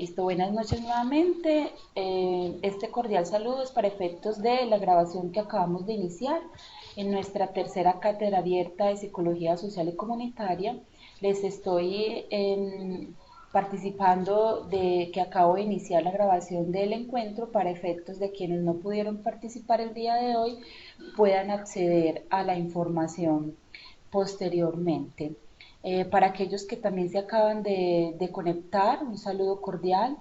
Listo, buenas noches nuevamente. Este cordial saludo es para efectos de la grabación que acabamos de iniciar en nuestra tercera cátedra abierta de Psicología Social y Comunitaria. Les estoy participando de que acabo de iniciar la grabación del encuentro para efectos de quienes no pudieron participar el día de hoy puedan acceder a la información posteriormente. Para aquellos que también se acaban de conectar, un saludo cordial.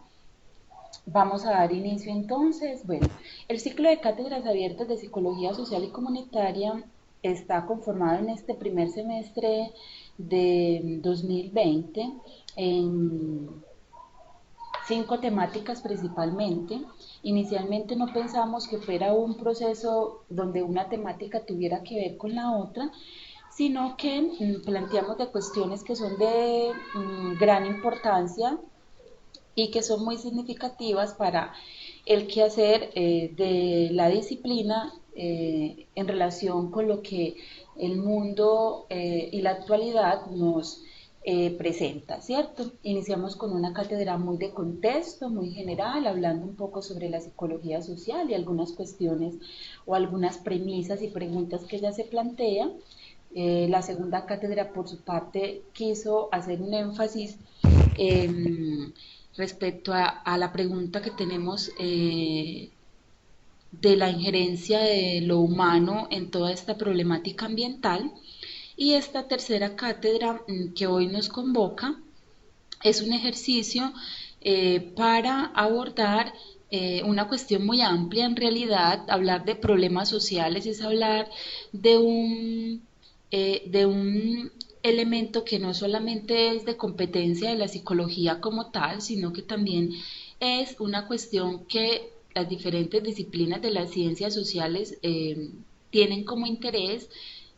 Vamos a dar inicio entonces. Bueno, el ciclo de cátedras abiertas de Psicología Social y Comunitaria está conformado en este primer semestre de 2020 en 5 temáticas principalmente. Inicialmente no pensamos que fuera un proceso donde una temática tuviera que ver con la otra, sino que planteamos de cuestiones que son de gran importancia y que son muy significativas para el quehacer de la disciplina en relación con lo que el mundo y la actualidad nos presenta, ¿cierto? Iniciamos con una cátedra muy de contexto, muy general, hablando un poco sobre la psicología social y algunas cuestiones o algunas premisas y preguntas que ella se plantea. La segunda cátedra, por su parte, quiso hacer un énfasis respecto a la pregunta que tenemos de la injerencia de lo humano en toda esta problemática ambiental. Y esta tercera cátedra que hoy nos convoca es un ejercicio para abordar una cuestión muy amplia en realidad. Hablar de problemas sociales es hablar de un elemento que no solamente es de competencia de la psicología como tal, sino que también es una cuestión que las diferentes disciplinas de las ciencias sociales tienen como interés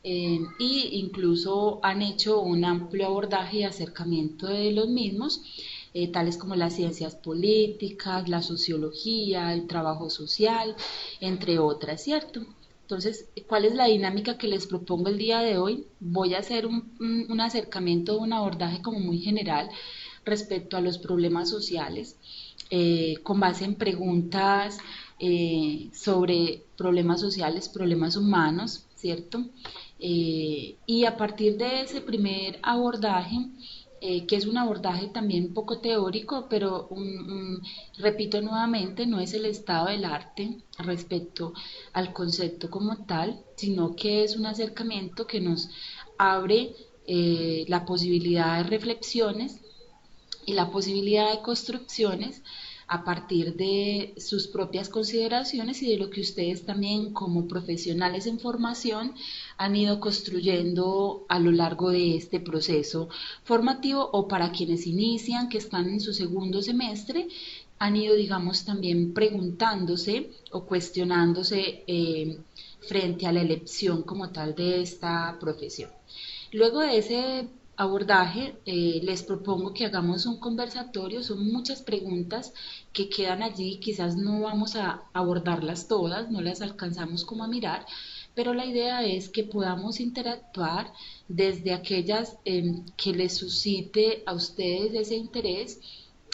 y incluso han hecho un amplio abordaje y acercamiento de los mismos, tales como las ciencias políticas, la sociología, el trabajo social, entre otras, ¿cierto? Entonces, ¿cuál es la dinámica que les propongo el día de hoy? Voy a hacer un acercamiento, un abordaje como muy general respecto a los problemas sociales, con base en preguntas sobre problemas sociales, problemas humanos, ¿cierto? Y a partir de ese primer abordaje, que es un abordaje también un poco teórico, pero repito nuevamente, no es el estado del arte respecto al concepto como tal, sino que es un acercamiento que nos abre la posibilidad de reflexiones y la posibilidad de construcciones a partir de sus propias consideraciones y de lo que ustedes también como profesionales en formación han ido construyendo a lo largo de este proceso formativo, o para quienes inician, que están en su segundo semestre, han ido, digamos, también preguntándose o cuestionándose frente a la elección como tal de esta profesión. Luego de ese abordaje, les propongo que hagamos un conversatorio. Son muchas preguntas que quedan allí, quizás no vamos a abordarlas todas, no las alcanzamos como a mirar, pero la idea es que podamos interactuar desde aquellas que les suscite a ustedes ese interés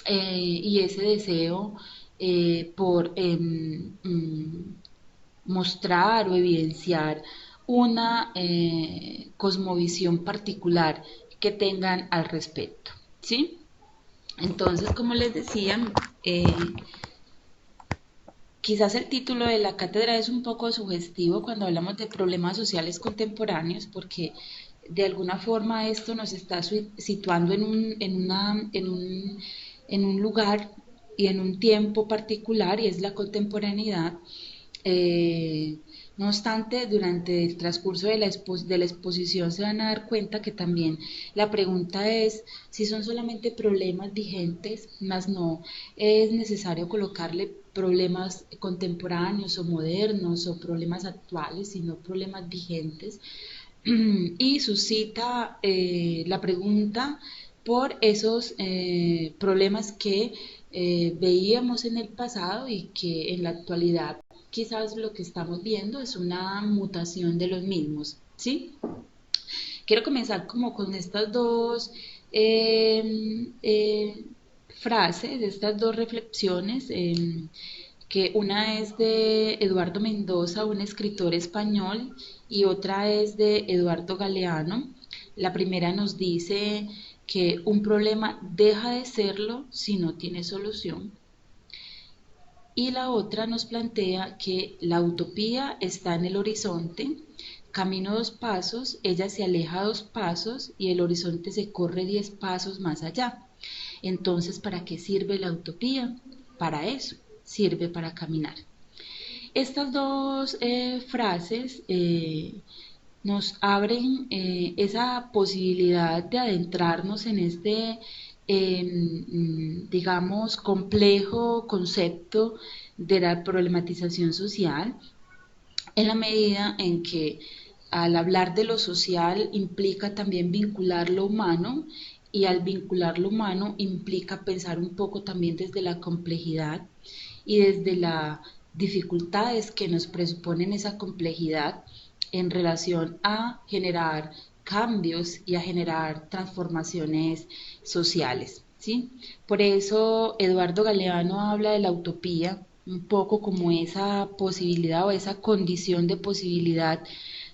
y ese deseo por mostrar o evidenciar una cosmovisión particular que tengan al respecto, ¿sí? Entonces, como les decía, quizás el título de la cátedra es un poco sugestivo cuando hablamos de problemas sociales contemporáneos, porque de alguna forma esto nos está situando en un lugar y en un tiempo particular, y es la contemporaneidad. Eh, no obstante, durante el transcurso de de la exposición se van a dar cuenta que también la pregunta es si son solamente problemas vigentes, más no es necesario colocarle problemas contemporáneos o modernos o problemas actuales, sino problemas vigentes. Y suscita la pregunta por esos problemas que veíamos en el pasado y que en la actualidad quizás lo que estamos viendo es una mutación de los mismos, ¿sí? Quiero comenzar como con estas dos eh, eh, frases, estas dos reflexiones, que una es de Eduardo Mendoza, un escritor español, y otra es de Eduardo Galeano. La primera nos dice que un problema deja de serlo si no tiene solución. Y la otra nos plantea que la utopía está en el horizonte, camino 2 pasos, ella se aleja 2 pasos y el horizonte se corre 10 pasos más allá. Entonces, ¿para qué sirve la utopía? Para eso, sirve para caminar. Estas dos frases nos abren esa posibilidad de adentrarnos en este, digamos, complejo concepto de la problematización social, en la medida en que al hablar de lo social implica también vincular lo humano, y al vincular lo humano implica pensar un poco también desde la complejidad y desde las dificultades que nos presuponen esa complejidad en relación a generar cambios y a generar transformaciones sociales, ¿sí? Por eso Eduardo Galeano habla de la utopía un poco como esa posibilidad o esa condición de posibilidad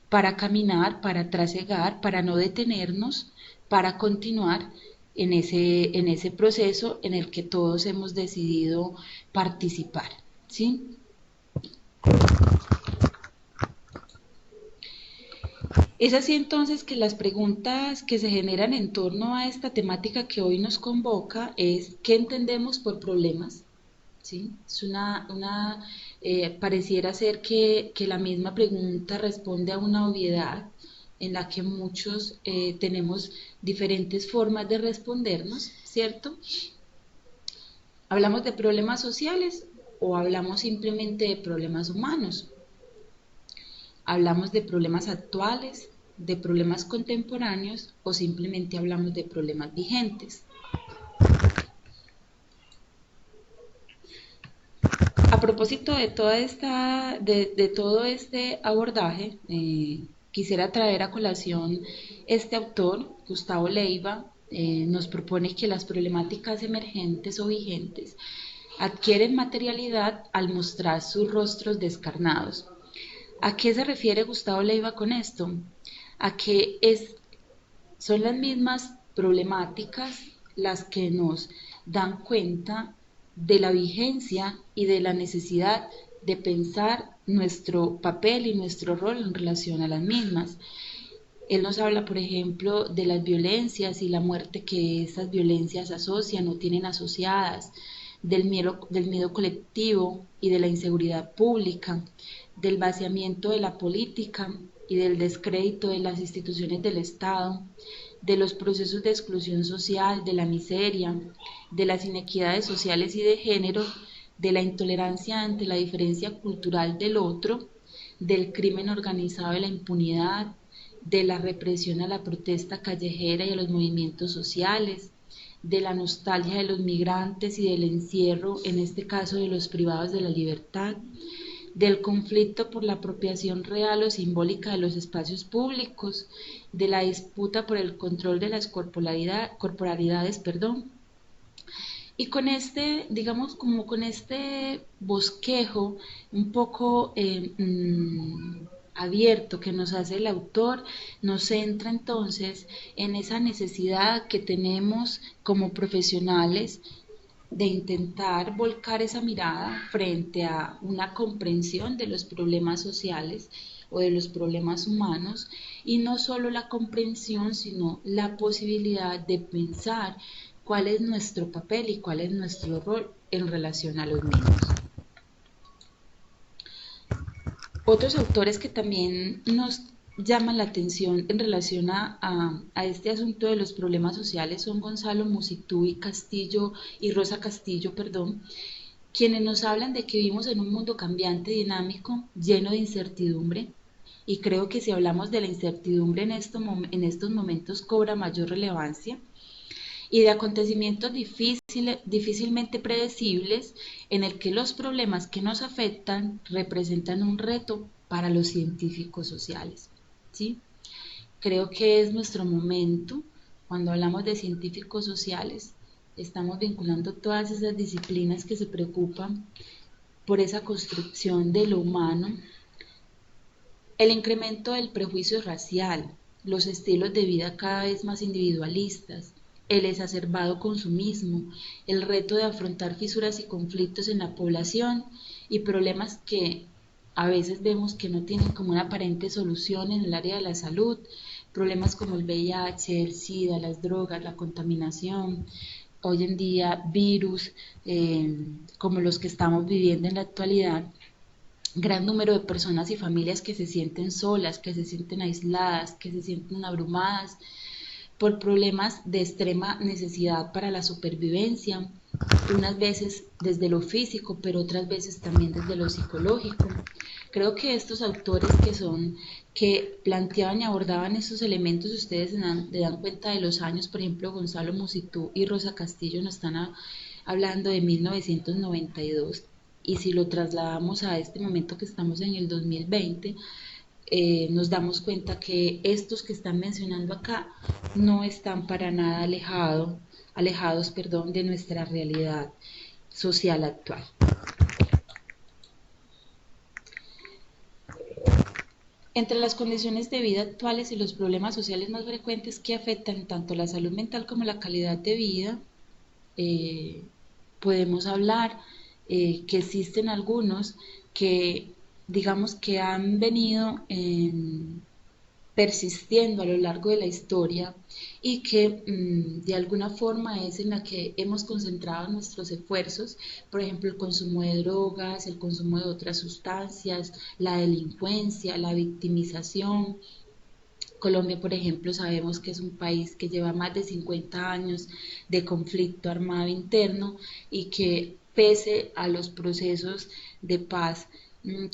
para caminar, para trasegar, para no detenernos, para continuar en ese proceso en el que todos hemos decidido participar, ¿sí? Es así entonces que las preguntas que se generan en torno a esta temática que hoy nos convoca es ¿qué entendemos por problemas? ¿Sí? Es pareciera ser que la misma pregunta responde a una obviedad en la que muchos tenemos diferentes formas de respondernos, ¿cierto? ¿Hablamos de problemas sociales o hablamos simplemente de problemas humanos? ¿Hablamos de problemas actuales, de problemas contemporáneos o simplemente hablamos de problemas vigentes? A propósito de de todo este abordaje, quisiera traer a colación este autor, Gustavo Leiva, nos propone que las problemáticas emergentes o vigentes adquieren materialidad al mostrar sus rostros descarnados. ¿A qué se refiere Gustavo Leiva con esto? A que son las mismas problemáticas las que nos dan cuenta de la vigencia y de la necesidad de pensar nuestro papel y nuestro rol en relación a las mismas. Él nos habla, por ejemplo, de las violencias y la muerte que esas violencias asocian o tienen asociadas, del miedo colectivo y de la inseguridad pública, del vaciamiento de la política y del descrédito de las instituciones del Estado, de los procesos de exclusión social, de la miseria, de las inequidades sociales y de género, de la intolerancia ante la diferencia cultural del otro, del crimen organizado y la impunidad, de la represión a la protesta callejera y a los movimientos sociales, de la nostalgia de los migrantes y del encierro, en este caso de los privados de la libertad, del conflicto por la apropiación real o simbólica de los espacios públicos, de la disputa por el control de las corporalidades, perdón. Y con este, digamos, como con este bosquejo un poco abierto que nos hace el autor, nos centra entonces en esa necesidad que tenemos como profesionales de intentar volcar esa mirada frente a una comprensión de los problemas sociales o de los problemas humanos, y no solo la comprensión, sino la posibilidad de pensar cuál es nuestro papel y cuál es nuestro rol en relación a los mismos. Otros autores que también nos llaman la atención en relación a este asunto de los problemas sociales son Gonzalo Musitú y Castillo y Rosa Castillo, perdón, quienes nos hablan de que vivimos en un mundo cambiante, dinámico, lleno de incertidumbre, y creo que si hablamos de la incertidumbre en estos momentos cobra mayor relevancia, y de acontecimientos difícilmente predecibles en el que los problemas que nos afectan representan un reto para los científicos sociales, ¿sí? Creo que es nuestro momento, cuando hablamos de científicos sociales, estamos vinculando todas esas disciplinas que se preocupan por esa construcción de lo humano, el incremento del prejuicio racial, los estilos de vida cada vez más individualistas, el exacerbado consumismo, el reto de afrontar fisuras y conflictos en la población y problemas que a veces vemos que no tienen como una aparente solución en el área de la salud, problemas como el VIH, el SIDA, las drogas, la contaminación, hoy en día virus como los que estamos viviendo en la actualidad, gran número de personas y familias que se sienten solas, que se sienten aisladas, que se sienten abrumadas por problemas de extrema necesidad para la supervivencia, unas veces desde lo físico, pero otras veces también desde lo psicológico. Creo que estos autores que planteaban y abordaban estos elementos, ustedes se dan cuenta de los años, por ejemplo, Gonzalo Musitú y Rosa Castillo nos están hablando de 1992, y si lo trasladamos a este momento que estamos en el 2020, nos damos cuenta que estos que están mencionando acá no están para nada alejados, perdón, de nuestra realidad social actual. Entre las condiciones de vida actuales y los problemas sociales más frecuentes que afectan tanto la salud mental como la calidad de vida, eh, podemos hablar que existen algunos que digamos que han venido persistiendo a lo largo de la historia y que de alguna forma es en la que hemos concentrado nuestros esfuerzos, por ejemplo el consumo de drogas, el consumo de otras sustancias, la delincuencia, la victimización. Colombia, por ejemplo, sabemos que es un país que lleva más de 50 años de conflicto armado interno y que pese a los procesos de paz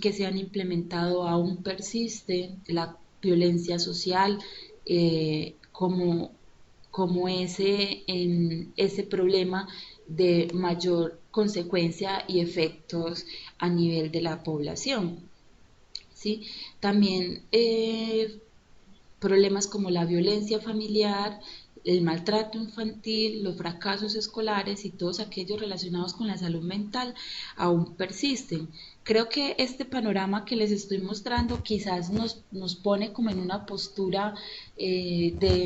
que se han implementado aún persiste la violencia social como ese problema de mayor consecuencia y efectos a nivel de la población. ¿Sí? También problemas como la violencia familiar, el maltrato infantil, los fracasos escolares y todos aquellos relacionados con la salud mental aún persisten. Creo que este panorama que les estoy mostrando quizás nos pone como en una postura de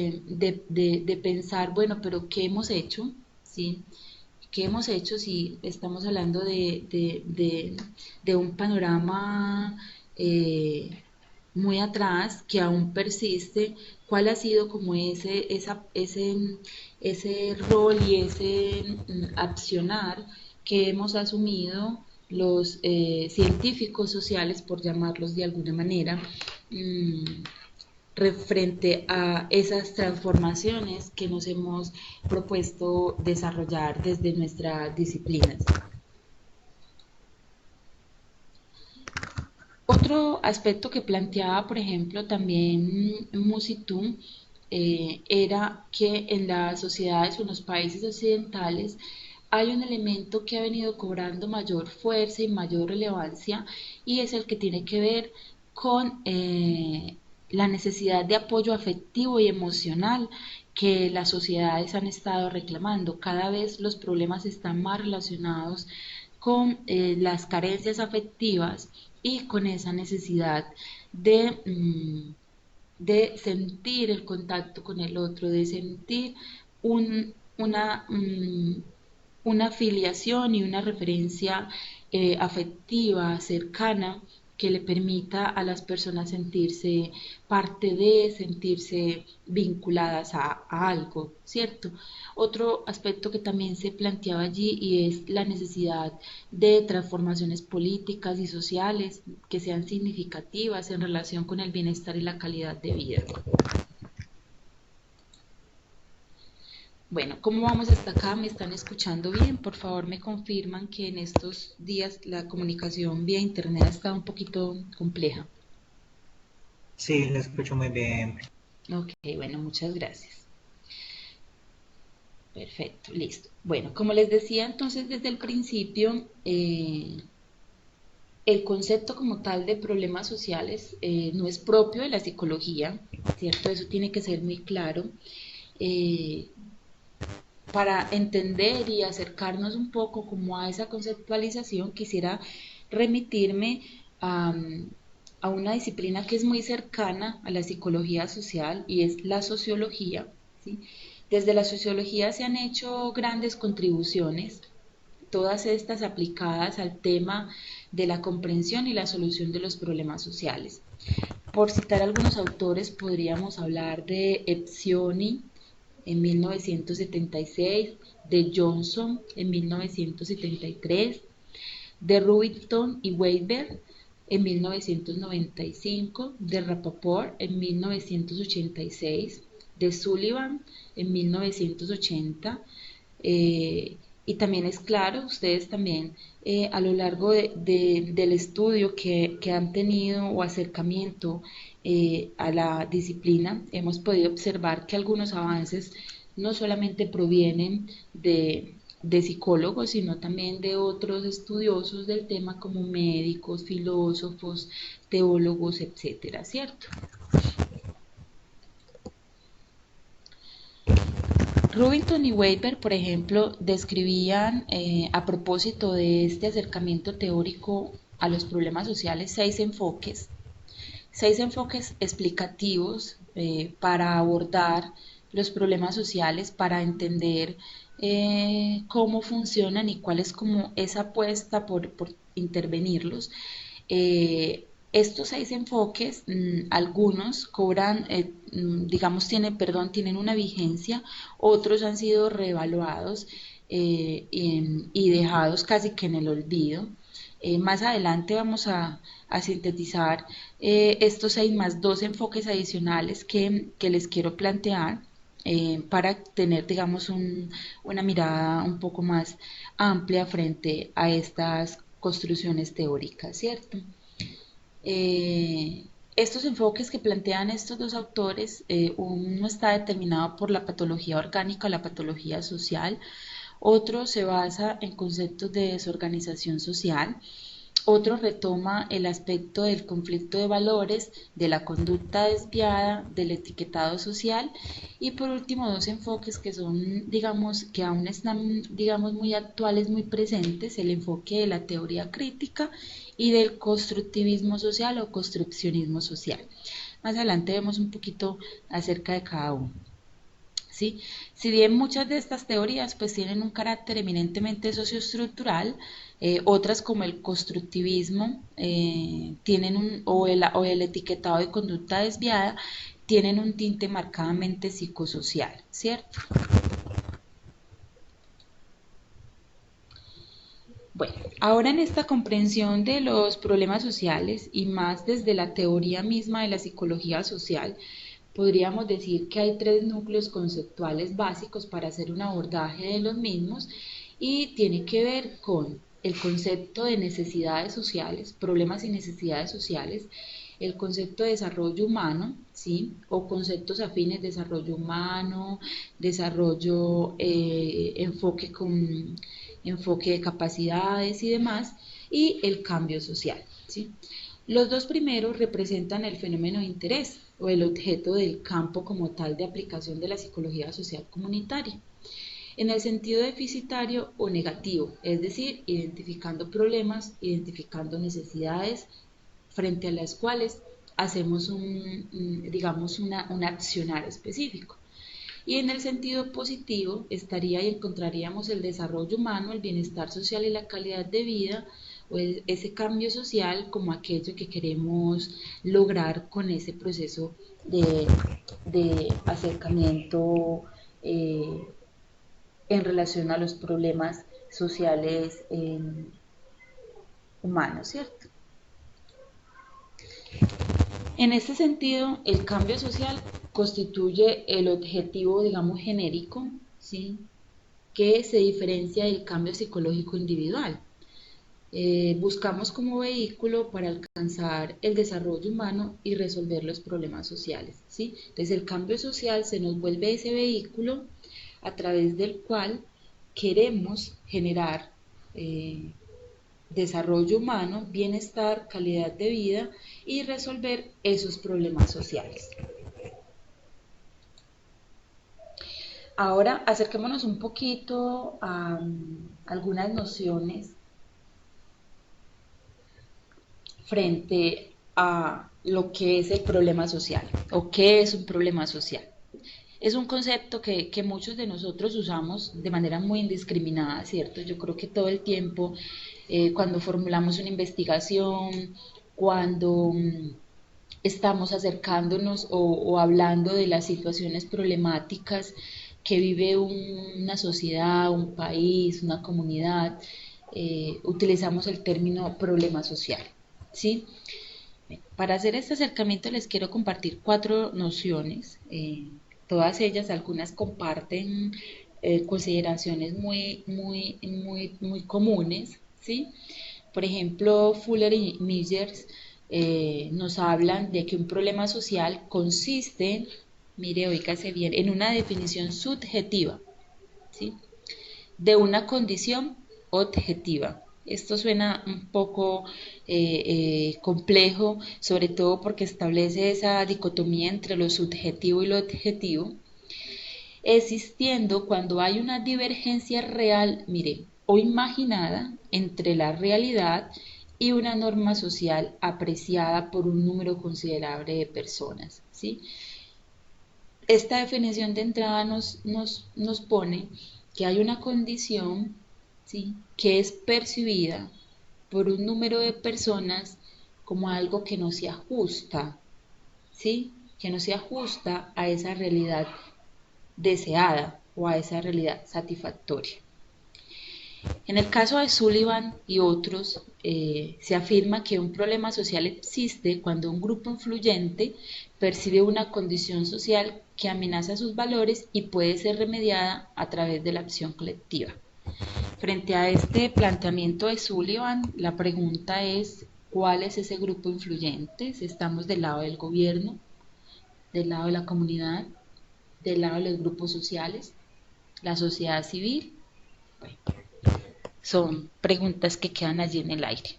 pensar, bueno, pero ¿qué hemos hecho? ¿Sí? ¿Qué hemos hecho si estamos hablando de un panorama muy atrás que aún persiste? ¿Cuál ha sido como ese rol y ese accionar que hemos asumido los científicos sociales, por llamarlos de alguna manera, mmm, frente a esas transformaciones que nos hemos propuesto desarrollar desde nuestras disciplinas? Otro aspecto que planteaba, por ejemplo, también Musitum, era que en las sociedades o en los países occidentales hay un elemento que ha venido cobrando mayor fuerza y mayor relevancia y es el que tiene que ver con la necesidad de apoyo afectivo y emocional que las sociedades han estado reclamando. Cada vez los problemas están más relacionados con las carencias afectivas y con esa necesidad de sentir el contacto con el otro, de sentir un, una afiliación y una referencia afectiva, cercana, que le permita a las personas sentirse parte de, sentirse vinculadas a algo, ¿cierto? Otro aspecto que también se planteaba allí y es la necesidad de transformaciones políticas y sociales que sean significativas en relación con el bienestar y la calidad de vida. Bueno, ¿cómo vamos hasta acá? ¿Me están escuchando bien? Por favor, me confirman que en estos días la comunicación vía internet ha estado un poquito compleja. Sí, lo escucho muy bien. Ok, bueno, muchas gracias. Perfecto, listo. Bueno, como les decía entonces desde el principio, el concepto como tal de problemas sociales no es propio de la psicología, ¿cierto? Eso tiene que ser muy claro. Eh, para entender y acercarnos un poco como a esa conceptualización, quisiera remitirme a, a una disciplina que es muy cercana a la psicología social y es la sociología, ¿sí? Desde la sociología se han hecho grandes contribuciones, todas estas aplicadas al tema de la comprensión y la solución de los problemas sociales. Por citar algunos autores, podríamos hablar de Epsioni en 1976, de Johnson en 1973, de Rubinstein y Weber en 1995, de Rappaport en 1986, de Sullivan en 1980, y también es claro, ustedes también a lo largo del estudio que han tenido o acercamiento a la disciplina, hemos podido observar que algunos avances no solamente provienen de psicólogos, sino también de otros estudiosos del tema como médicos, filósofos, teólogos, etcétera, ¿cierto? Rubinstein y Weber, por ejemplo, describían a propósito de este acercamiento teórico a los problemas sociales seis enfoques explicativos para abordar los problemas sociales, para entender cómo funcionan y cuál es como esa apuesta por intervenirlos. Estos seis enfoques, algunos cobran, digamos, tienen una vigencia, otros han sido reevaluados y dejados casi que en el olvido. Más adelante vamos a sintetizar estos seis más dos enfoques adicionales que les quiero plantear para tener, digamos, una mirada un poco más amplia frente a estas construcciones teóricas, ¿cierto? Estos enfoques que plantean estos dos autores, uno está determinado por la patología orgánica o la patología social, otro se basa en conceptos de desorganización social, otro retoma el aspecto del conflicto de valores, de la conducta desviada, del etiquetado social y por último dos enfoques que son, digamos, que aún están, digamos, muy actuales, muy presentes, el enfoque de la teoría crítica y del constructivismo social o construccionismo social. Más adelante vemos un poquito acerca de cada uno. ¿Sí? Si bien muchas de estas teorías pues tienen un carácter eminentemente socioestructural, otras como el constructivismo tienen o el etiquetado de conducta desviada tienen un tinte marcadamente psicosocial, ¿cierto? Bueno, ahora en esta comprensión de los problemas sociales y más desde la teoría misma de la psicología social, podríamos decir que hay tres núcleos conceptuales básicos para hacer un abordaje de los mismos y tiene que ver con el concepto de necesidades sociales, problemas y necesidades sociales, el concepto de desarrollo humano, ¿sí? O conceptos afines, desarrollo humano, desarrollo, enfoque de capacidades y demás, y el cambio social, ¿sí? Los dos primeros representan el fenómeno de interés o el objeto del campo como tal de aplicación de la psicología social comunitaria, en el sentido deficitario o negativo, es decir, identificando problemas, identificando necesidades frente a las cuales hacemos digamos, un accionar específico. Y en el sentido positivo estaría y encontraríamos el desarrollo humano, el bienestar social y la calidad de vida, o ese cambio social como aquello que queremos lograr con ese proceso de acercamiento en relación a los problemas sociales humanos, ¿cierto? En este sentido, el cambio social constituye el objetivo, digamos, genérico, ¿sí? Que se diferencia del cambio psicológico individual. Buscamos como vehículo para alcanzar el desarrollo humano y resolver los problemas sociales, ¿sí? Entonces el cambio social se nos vuelve ese vehículo a través del cual queremos generar desarrollo humano, bienestar, calidad de vida y resolver esos problemas sociales. Ahora acerquémonos un poquito a algunas nociones frente a lo que es el problema social o qué es un problema social. Es un concepto que muchos de nosotros usamos de manera muy indiscriminada, ¿cierto? Yo creo que todo el tiempo, cuando formulamos una investigación, cuando estamos acercándonos o hablando de las situaciones problemáticas que vive una sociedad, un país, una comunidad, utilizamos el término problema social, ¿sí? Para hacer este acercamiento les quiero compartir cuatro nociones, todas ellas, algunas comparten consideraciones muy comunes, ¿sí? Por ejemplo, Fuller y Myers nos hablan de que un problema social consiste, mire, oígase bien, en una definición subjetiva, ¿sí?, de una condición objetiva. Esto suena un poco complejo, sobre todo porque establece esa dicotomía entre lo subjetivo y lo objetivo, existiendo cuando hay una divergencia real, mire, o imaginada entre la realidad y una norma social apreciada por un número considerable de personas, ¿sí? Esta definición de entrada nos pone que hay una condición, ¿sí?, que es percibida por un número de personas como algo que no se ajusta, ¿sí?, que no se ajusta a esa realidad deseada o a esa realidad satisfactoria. En el caso de Sullivan y otros, se afirma que un problema social existe cuando un grupo influyente percibe una condición social que amenaza sus valores y puede ser remediada a través de la acción colectiva. Frente a este planteamiento de Sullivan, la pregunta es, ¿cuál es ese grupo influyente? Si estamos del lado del gobierno, del lado de la comunidad, del lado de los grupos sociales, la sociedad civil. Bueno, son preguntas que quedan allí en el aire.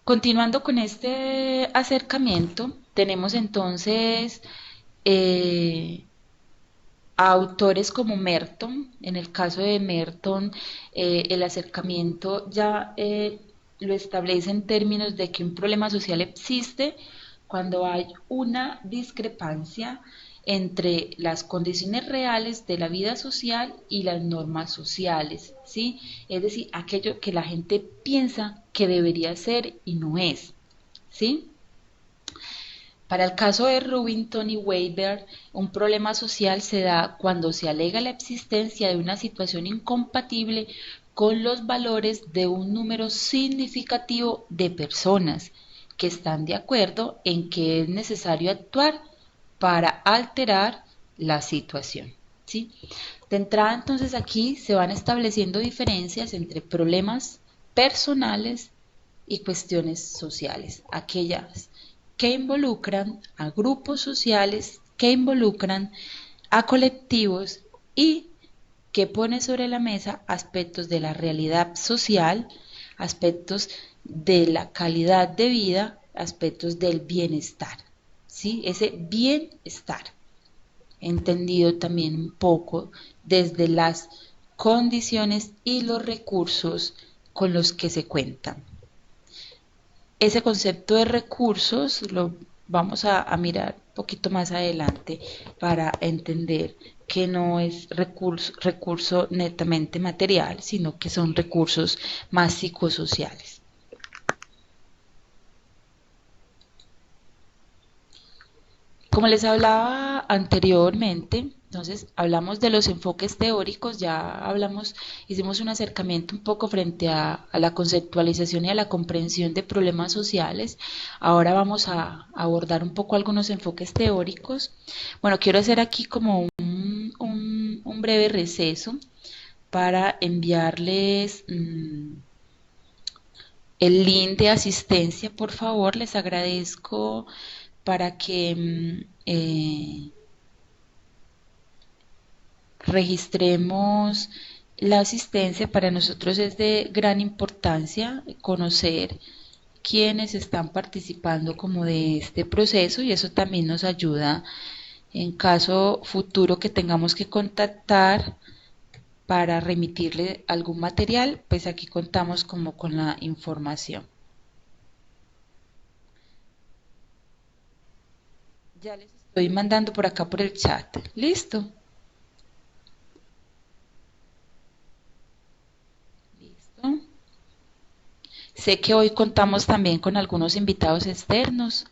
Continuando con este acercamiento, tenemos entonces a autores como Merton. En el caso de Merton, el acercamiento ya lo establece en términos de que un problema social existe cuando hay una discrepancia entre las condiciones reales de la vida social y las normas sociales, ¿sí? Es decir, aquello que la gente piensa que debería ser y no es, ¿sí? Para el caso de Rubinton y Weber, un problema social se da cuando se alega la existencia de una situación incompatible con los valores de un número significativo de personas que están de acuerdo en que es necesario actuar para alterar la situación, ¿sí? De entrada, entonces, aquí se van estableciendo diferencias entre problemas personales y cuestiones sociales, aquellas que involucran a grupos sociales, que involucran a colectivos y que pone sobre la mesa aspectos de la realidad social, aspectos de la calidad de vida, aspectos del bienestar, ¿sí? Ese bienestar, entendido también un poco desde las condiciones y los recursos con los que se cuentan. Ese concepto de recursos lo vamos a mirar un poquito más adelante para entender que no es recurso netamente material, sino que son recursos más psicosociales. Como les hablaba anteriormente, entonces hablamos de los enfoques teóricos, ya hablamos, hicimos un acercamiento un poco frente a la conceptualización y a la comprensión de problemas sociales. Ahora vamos a abordar un poco algunos enfoques teóricos. Bueno, quiero hacer aquí como un breve receso para enviarles el link de asistencia, por favor, les agradezco para que registremos la asistencia. Para nosotros es de gran importancia conocer quienes están participando como de este proceso y eso también nos ayuda en caso futuro que tengamos que contactar para remitirle algún material, pues aquí contamos como con la información. Ya les estoy mandando por acá por el chat. ¿Listo? ¿Listo? Sé que hoy contamos también con algunos invitados externos.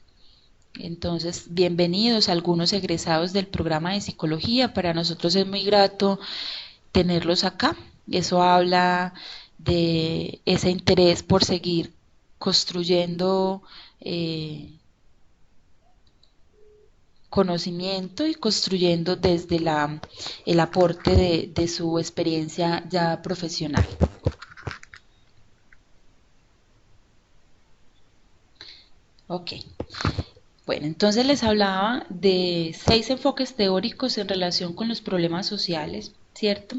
Entonces, bienvenidos a algunos egresados del programa de psicología. Para nosotros es muy grato tenerlos acá. Eso habla de ese interés por seguir construyendo conocimiento y construyendo desde el aporte de su experiencia ya profesional. Ok. Bueno, entonces les hablaba de 6 enfoques teóricos en relación con los problemas sociales, ¿cierto?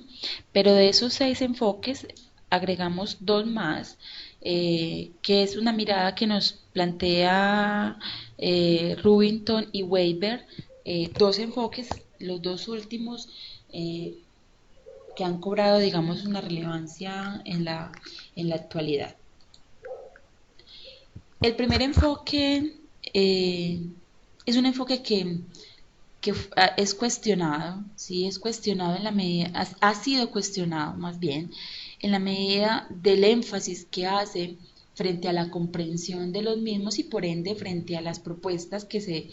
Pero de esos 6 enfoques agregamos 2 más, que es una mirada que nos plantea Rubinton y Weber, 2 enfoques, los 2 últimos, eh, que han cobrado, digamos, una relevancia en la actualidad. El primer enfoque eh, es un enfoque que es cuestionado, ¿sí? Es cuestionado en la medida, ha sido cuestionado más bien, en la medida del énfasis que hace frente a la comprensión de los mismos y por ende frente a las propuestas que se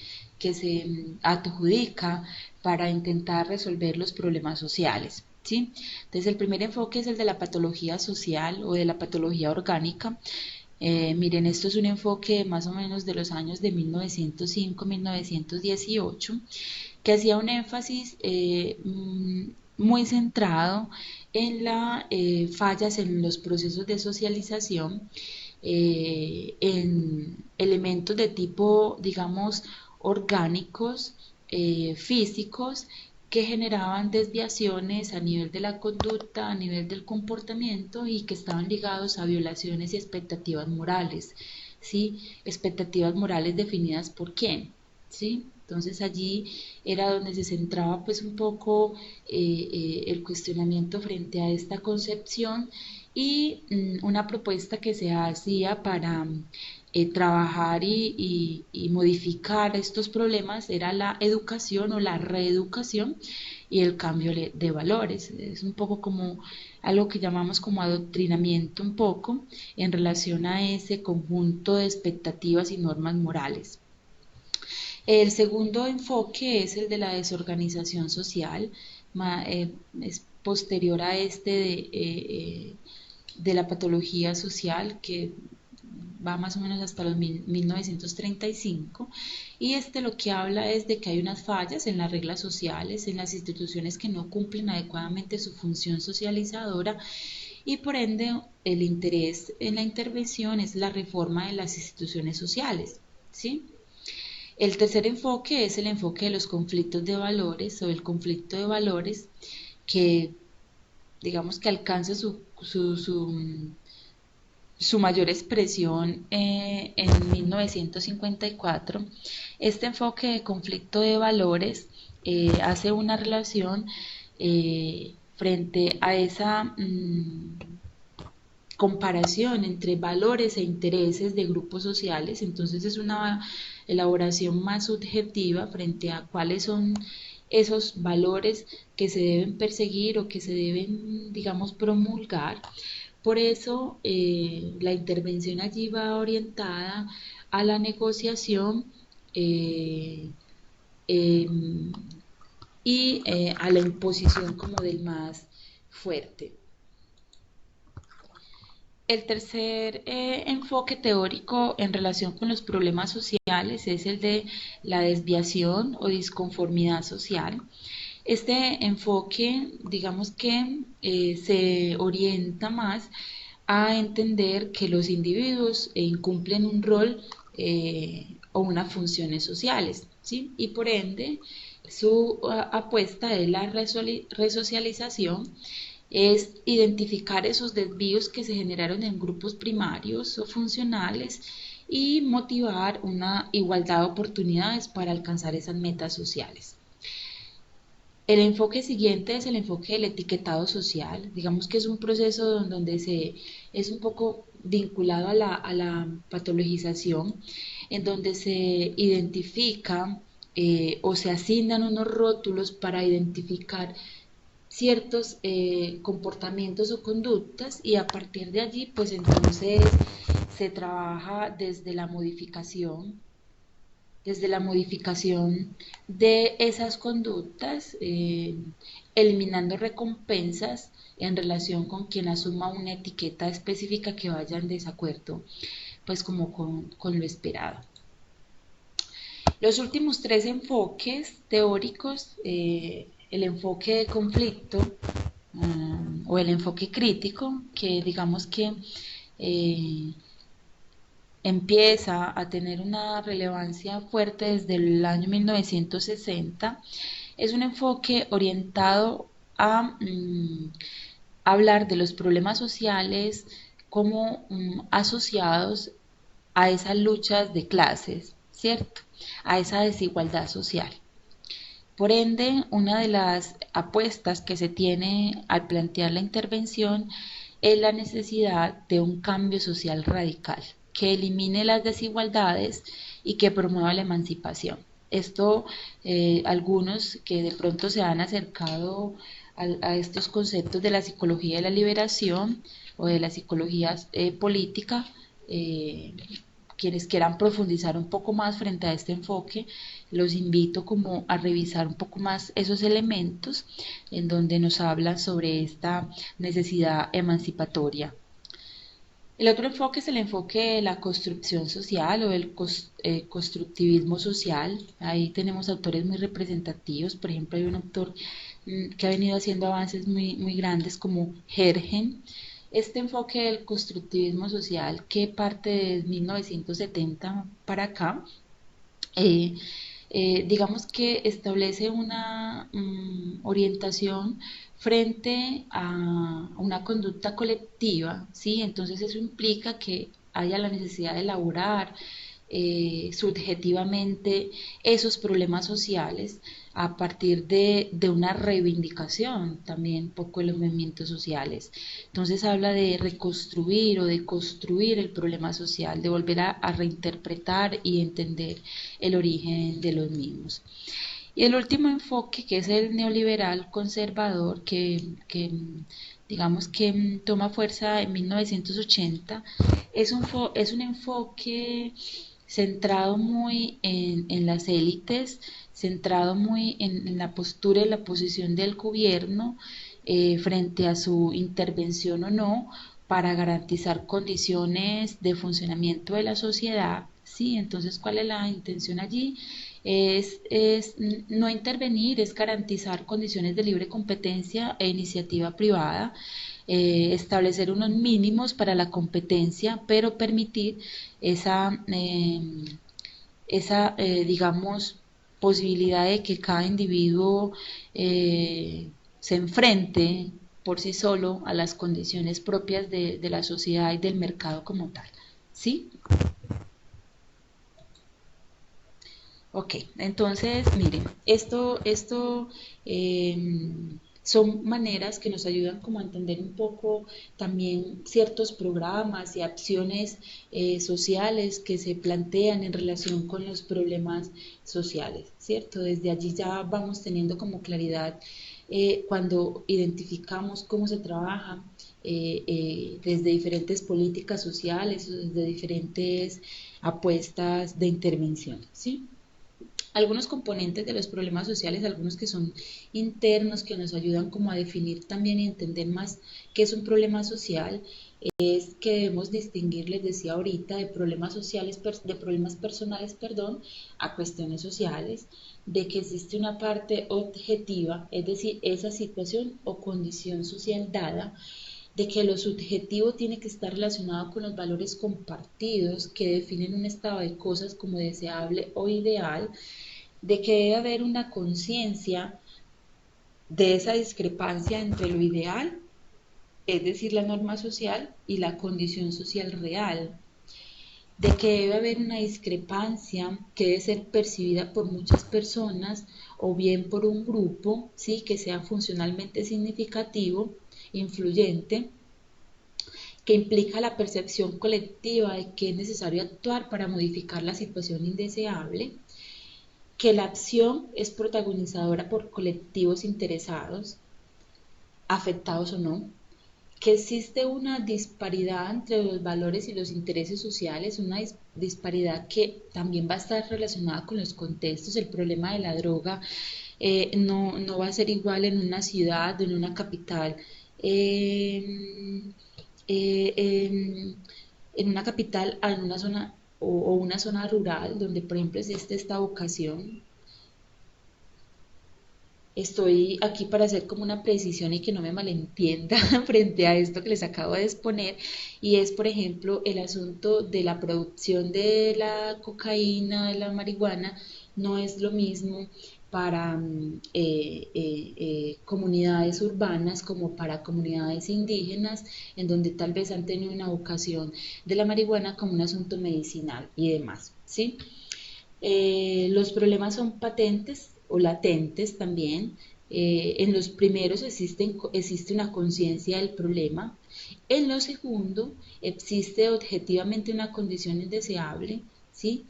adjudica para intentar resolver los problemas sociales. ¿Sí? Entonces el primer enfoque es el de la patología social o de la patología orgánica. Miren, esto es un enfoque más o menos de los años de 1905-1918, que hacía un énfasis muy centrado en las fallas en los procesos de socialización, en elementos de tipo, digamos, orgánicos, físicos, que generaban desviaciones a nivel de la conducta, a nivel del comportamiento y que estaban ligados a violaciones y expectativas morales, ¿sí? Expectativas morales definidas por quién, ¿sí? Entonces allí era donde se centraba pues un poco el cuestionamiento frente a esta concepción y una propuesta que se hacía para trabajar y modificar estos problemas era la educación o la reeducación y el cambio de valores. Es un poco como algo que llamamos como adoctrinamiento un poco en relación a ese conjunto de expectativas y normas morales. El segundo enfoque es el de la desorganización social, es posterior a este de la patología social que va más o menos hasta los 1935 y este lo que habla es de que hay unas fallas en las reglas sociales, en las instituciones que no cumplen adecuadamente su función socializadora y por ende el interés en la intervención es la reforma de las instituciones sociales, ¿sí? El tercer enfoque es el enfoque de los conflictos de valores o el conflicto de valores que digamos que alcanza su mayor expresión en 1954. Este enfoque de conflicto de valores hace una relación frente a esa comparación entre valores e intereses de grupos sociales, entonces es una elaboración más subjetiva frente a cuáles son esos valores que se deben perseguir o que se deben, digamos, promulgar. Por eso la intervención allí va orientada a la negociación eh, eh, y a la imposición como del más fuerte. El tercer enfoque teórico en relación con los problemas sociales es el de la desviación o disconformidad social. Este enfoque, digamos que se orienta más a entender que los individuos incumplen un rol o unas funciones sociales, ¿sí? Y por ende su apuesta es la resocialización es identificar esos desvíos que se generaron en grupos primarios o funcionales y motivar una igualdad de oportunidades para alcanzar esas metas sociales. El enfoque siguiente es el enfoque del etiquetado social. Digamos que es un proceso donde es un poco vinculado a la patologización, en donde se identifica o se asignan unos rótulos para identificar ciertos comportamientos o conductas, y a partir de allí pues entonces se trabaja desde la modificación de esas conductas, eliminando recompensas en relación con quien asuma una etiqueta específica que vaya en desacuerdo pues como con lo esperado. Los últimos tres enfoques teóricos, el enfoque de conflicto o el enfoque crítico, que digamos que eh, empieza a tener una relevancia fuerte desde el año 1960, es un enfoque orientado a hablar de los problemas sociales como asociados a esas luchas de clases, ¿cierto? A esa desigualdad social. Por ende, una de las apuestas que se tiene al plantear la intervención es la necesidad de un cambio social radical que elimine las desigualdades y que promueva la emancipación. Esto, algunos que de pronto se han acercado a estos conceptos de la psicología de la liberación o de la psicología política, eh, quienes quieran profundizar un poco más frente a este enfoque, los invito como a revisar un poco más esos elementos en donde nos hablan sobre esta necesidad emancipatoria. El otro enfoque es el enfoque de la construcción social o del constructivismo social. Ahí tenemos autores muy representativos. Por ejemplo, hay un autor que ha venido haciendo avances muy grandes como Hergen. Este enfoque del constructivismo social, que parte de 1970 para acá, eh, digamos que establece una orientación frente a una conducta colectiva, ¿sí? Entonces eso implica que haya la necesidad de elaborar subjetivamente esos problemas sociales a partir de una reivindicación también un poco de los movimientos sociales. Entonces habla de reconstruir o de construir el problema social, de volver a reinterpretar y entender el origen de los mismos. Y el último enfoque, que es el neoliberal conservador, que digamos que toma fuerza en 1980, es un enfoque centrado muy en las élites, centrado muy en la postura y la posición del gobierno frente a su intervención o no para garantizar condiciones de funcionamiento de la sociedad. Sí, entonces, ¿cuál es la intención allí? Es no intervenir, es garantizar condiciones de libre competencia e iniciativa privada, establecer unos mínimos para la competencia, pero permitir digamos, posibilidad de que cada individuo se enfrente por sí solo a las condiciones propias de la sociedad y del mercado como tal. ¿Sí? Ok, entonces, miren, esto son maneras que nos ayudan como a entender un poco también ciertos programas y acciones sociales que se plantean en relación con los problemas sociales, ¿cierto? Desde allí ya vamos teniendo como claridad cuando identificamos cómo se trabaja desde diferentes políticas sociales o desde diferentes apuestas de intervención, ¿sí? Algunos componentes de los problemas sociales, algunos que son internos, que nos ayudan como a definir también y entender más qué es un problema social, es que debemos distinguir, les decía ahorita, de problemas sociales, de problemas personales, perdón, a cuestiones sociales, de que existe una parte objetiva, es decir, esa situación o condición social dada, de que lo subjetivo tiene que estar relacionado con los valores compartidos que definen un estado de cosas como deseable o ideal, de que debe haber una conciencia de esa discrepancia entre lo ideal es decir, la norma social y la condición social real, de que debe haber una discrepancia que debe ser percibida por muchas personas o bien por un grupo, ¿sí? Que sea funcionalmente significativo, influyente, que implica la percepción colectiva de que es necesario actuar para modificar la situación indeseable, que la acción es protagonizadora por colectivos interesados, afectados o no, que existe una disparidad entre los valores y los intereses sociales, una disparidad que también va a estar relacionada con los contextos. El problema de la droga no va a ser igual en una ciudad, en una capital, eh, en una capital, en una zona o una zona rural donde, por ejemplo, existe esta vocación. Estoy aquí para hacer como una precisión y que no me malentienda frente a esto que les acabo de exponer, y es, por ejemplo, el asunto de la producción de la cocaína, de la marihuana, no es lo mismo para comunidades urbanas como para comunidades indígenas, en donde tal vez han tenido una vocación de la marihuana como un asunto medicinal y demás, ¿sí? Los problemas son patentes o latentes también. En los primeros existe una conciencia del problema. En lo segundo existe objetivamente una condición indeseable, ¿sí?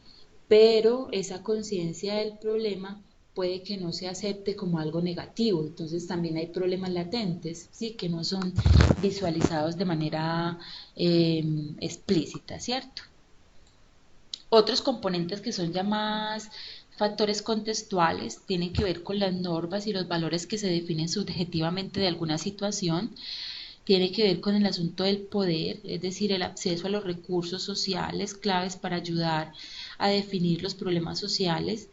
Pero esa conciencia del problema puede que no se acepte como algo negativo. Entonces también hay problemas latentes, ¿sí? Que no son visualizados de manera explícita, ¿cierto? Otros componentes que son ya más factores contextuales tienen que ver con las normas y los valores que se definen subjetivamente de alguna situación. Tiene que ver con el asunto del poder, es decir, el acceso a los recursos sociales claves para ayudar a definir los problemas sociales,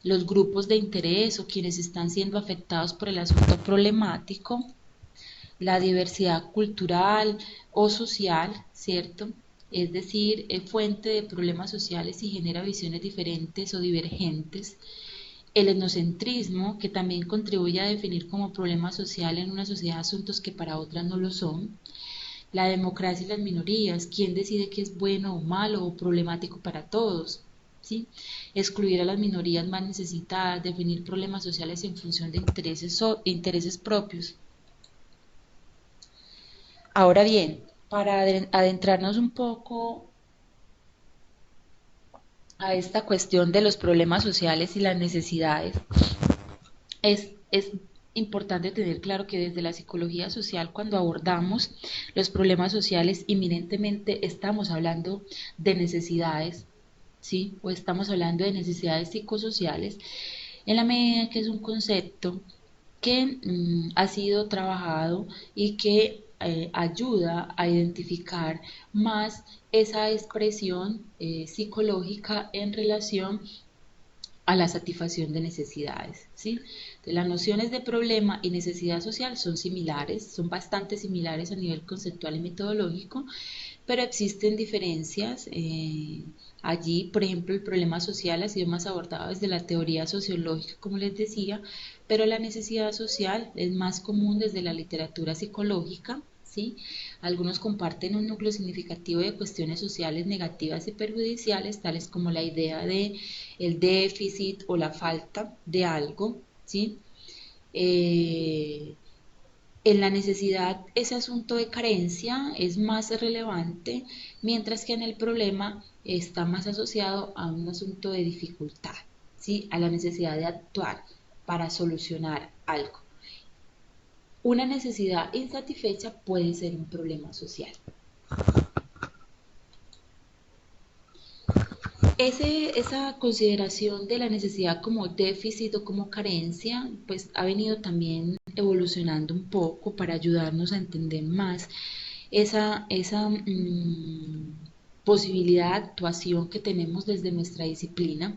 los grupos de interés o quienes están siendo afectados por el asunto problemático, la diversidad cultural o social, ¿cierto? Es decir, es fuente de problemas sociales y genera visiones diferentes o divergentes. El etnocentrismo, que también contribuye a definir como problema social en una sociedad asuntos que para otras no lo son. La democracia y las minorías, quién decide qué es bueno o malo o problemático para todos. ¿Sí? Excluir a las minorías más necesitadas, definir problemas sociales en función de intereses propios. Ahora bien, para adentrarnos un poco a esta cuestión de los problemas sociales y las necesidades, es importante tener claro que desde la psicología social, cuando abordamos los problemas sociales, inminentemente estamos hablando de necesidades, ¿sí? O estamos hablando de necesidades psicosociales, en la medida que es un concepto que ha sido trabajado y que ayuda a identificar más esa expresión psicológica en relación a la satisfacción de necesidades, ¿sí? Entonces, las nociones de problema y necesidad social son similares, son bastante similares a nivel conceptual y metodológico, pero existen diferencias allí. Por ejemplo, el problema social ha sido más abordado desde la teoría sociológica, como les decía, pero la necesidad social es más común desde la literatura psicológica, ¿sí? Algunos comparten un núcleo significativo de cuestiones sociales negativas y perjudiciales, tales como la idea de el déficit o la falta de algo, ¿sí? Eh, en la necesidad, ese asunto de carencia es más relevante, mientras que en el problema está más asociado a un asunto de dificultad, ¿sí? A la necesidad de actuar para solucionar algo. Una necesidad insatisfecha puede ser un problema social. Esa consideración de la necesidad como déficit o como carencia, pues ha venido también evolucionando un poco para ayudarnos a entender más esa posibilidad de actuación que tenemos desde nuestra disciplina.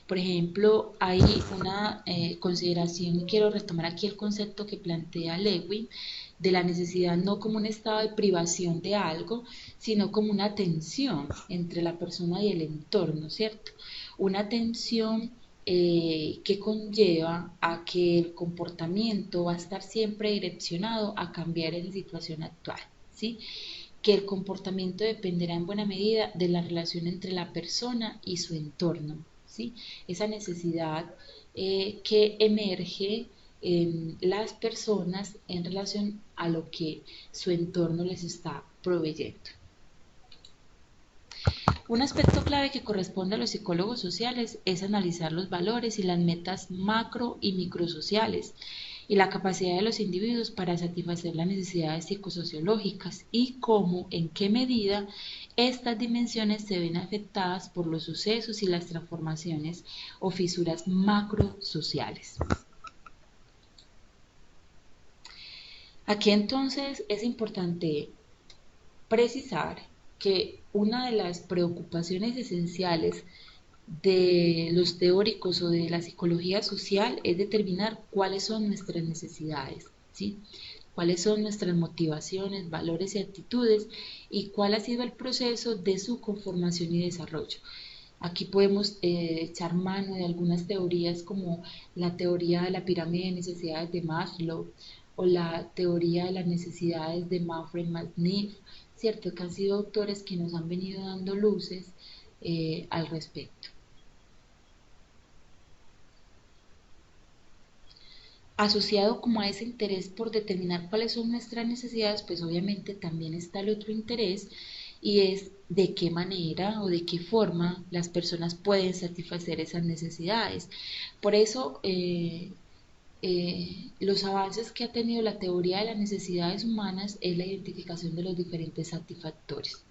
Por ejemplo, hay una consideración, y quiero retomar aquí el concepto que plantea Lewin, de la necesidad no como un estado de privación de algo, sino como una tensión entre la persona y el entorno, ¿cierto? Una tensión que conlleva a que el comportamiento va a estar siempre direccionado a cambiar en la situación actual, ¿sí? Que el comportamiento dependerá en buena medida de la relación entre la persona y su entorno, ¿sí? Esa necesidad que emerge en las personas en relación a lo que su entorno les está proveyendo. Un aspecto clave que corresponde a los psicólogos sociales es analizar los valores y las metas macro y microsociales y la capacidad de los individuos para satisfacer las necesidades psicosociológicas y cómo, en qué medida estas dimensiones se ven afectadas por los sucesos y las transformaciones o fisuras macrosociales. Aquí entonces es importante precisar que una de las preocupaciones esenciales de los teóricos o de la psicología social es determinar cuáles son nuestras necesidades, ¿sí? Cuáles son nuestras motivaciones, valores y actitudes y cuál ha sido el proceso de su conformación y desarrollo. Aquí podemos echar mano de algunas teorías como la teoría de la pirámide de necesidades de Maslow o la teoría de las necesidades de Manfred Machniff, ¿cierto? Que han sido autores que nos han venido dando luces al respecto. Asociado como a ese interés por determinar cuáles son nuestras necesidades, pues obviamente también está el otro interés y es de qué manera o de qué forma las personas pueden satisfacer esas necesidades. Por eso, los avances que ha tenido la teoría de las necesidades humanas es la identificación de los diferentes satisfactores.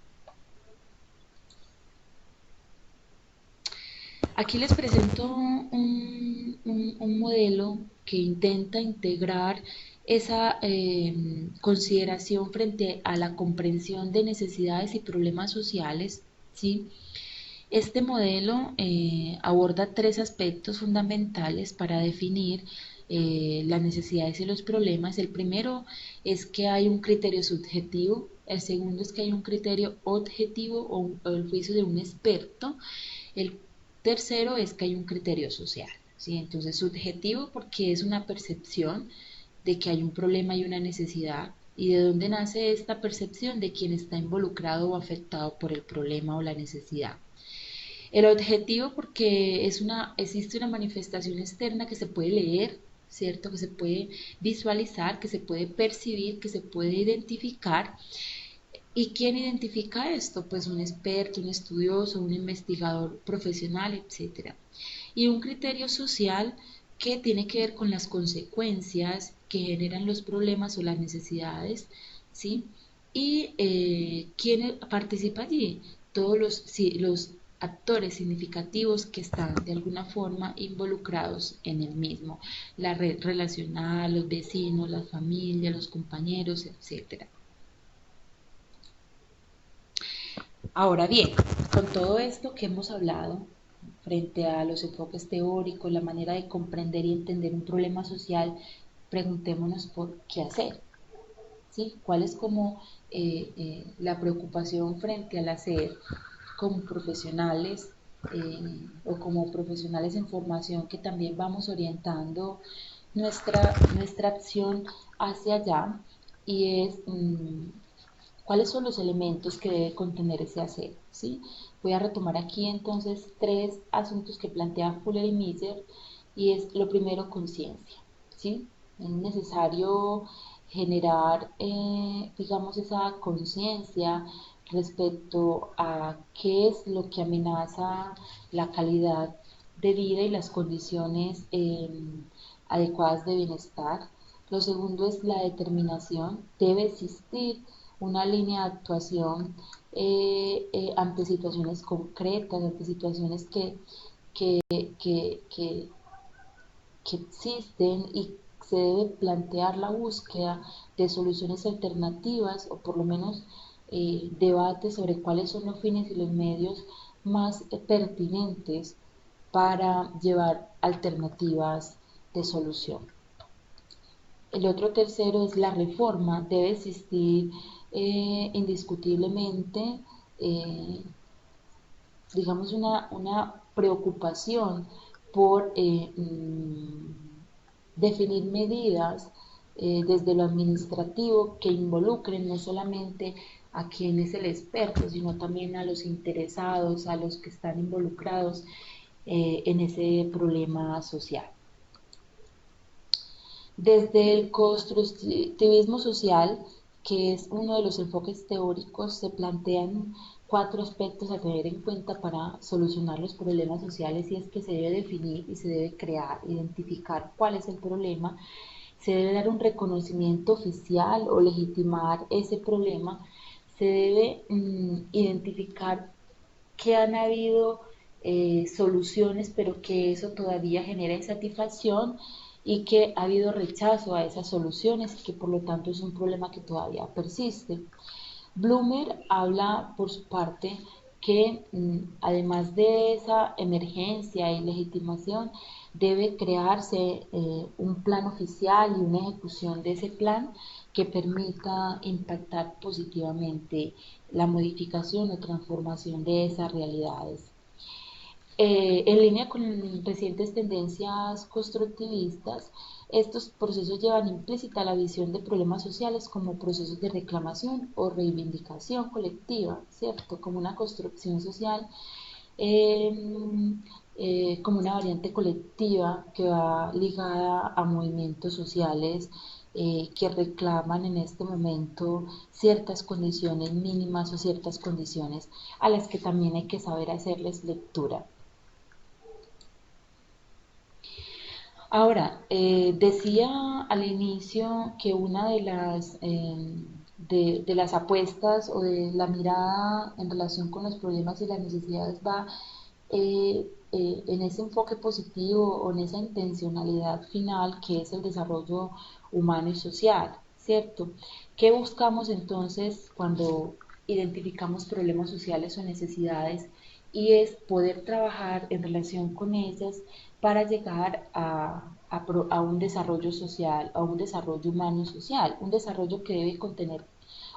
Aquí les presento un modelo que intenta integrar esa consideración frente a la comprensión de necesidades y problemas sociales, ¿sí? Este modelo aborda tres aspectos fundamentales para definir las necesidades y los problemas. El primero es que hay un criterio subjetivo, el segundo es que hay un criterio objetivo o el juicio de un experto, el tercero es que hay un criterio social, ¿sí? Entonces, subjetivo porque es una percepción de que hay un problema y una necesidad. ¿Y de dónde nace esta percepción? De quien está involucrado o afectado por el problema o la necesidad. El objetivo porque existe una manifestación externa que se puede leer, ¿cierto? Que se puede visualizar, que se puede percibir, que se puede identificar. ¿Y quién identifica esto? Pues un experto, un estudioso, un investigador profesional, etcétera. Y un criterio social que tiene que ver con las consecuencias que generan los problemas o las necesidades, ¿sí? Y ¿quién participa allí? Todos los actores significativos que están de alguna forma involucrados en el mismo, la red relacional, los vecinos, las familias, los compañeros, etcétera. Ahora bien, con todo esto que hemos hablado, frente a los enfoques teóricos, la manera de comprender y entender un problema social, preguntémonos por qué hacer, ¿sí? ¿Cuál es como la preocupación frente al hacer como profesionales o como profesionales en formación que también vamos orientando nuestra acción hacia allá y es cuáles son los elementos que debe contener ese hacer, ¿sí? Voy a retomar aquí entonces tres asuntos que plantea Fuller y Miser y es lo primero conciencia, ¿sí? Es necesario generar, digamos, esa conciencia respecto a qué es lo que amenaza la calidad de vida y las condiciones adecuadas de bienestar. Lo segundo es la determinación. Debe existir una línea de actuación ante situaciones concretas, ante situaciones que, que, que, que existen y se debe plantear la búsqueda de soluciones alternativas o por lo menos debates sobre cuáles son los fines y los medios más pertinentes para llevar alternativas de solución. El otro tercero es la reforma. Debe existir indiscutiblemente, digamos, una preocupación por definir medidas desde lo administrativo que involucren no solamente a quien es el experto, sino también a los interesados, a los que están involucrados en ese problema social. Desde el constructivismo social, que es uno de los enfoques teóricos, se plantean cuatro aspectos a tener en cuenta para solucionar los problemas sociales, y es que se debe definir y se debe crear, identificar cuál es el problema, se debe dar un reconocimiento oficial o legitimar ese problema, se debe identificar que han habido soluciones, pero que eso todavía genera insatisfacción y que ha habido rechazo a esas soluciones y que por lo tanto es un problema que todavía persiste. Bloomer habla por su parte que además de esa emergencia y legitimación debe crearse un plan oficial y una ejecución de ese plan que permita impactar positivamente la modificación o transformación de esas realidades. En línea con recientes tendencias constructivistas, estos procesos llevan implícita la visión de problemas sociales como procesos de reclamación o reivindicación colectiva, ¿cierto? Como una construcción social, eh, como una variante colectiva que va ligada a movimientos sociales que reclaman en este momento ciertas condiciones mínimas o ciertas condiciones a las que también hay que saber hacerles lectura. Ahora, decía al inicio que una de las apuestas o de la mirada en relación con los problemas y las necesidades va en ese enfoque positivo o en esa intencionalidad final que es el desarrollo humano y social, ¿cierto? ¿Qué buscamos entonces cuando identificamos problemas sociales o necesidades? Y es poder trabajar en relación con ellas para llegar a un desarrollo social, a un desarrollo humano y social, un desarrollo que debe contener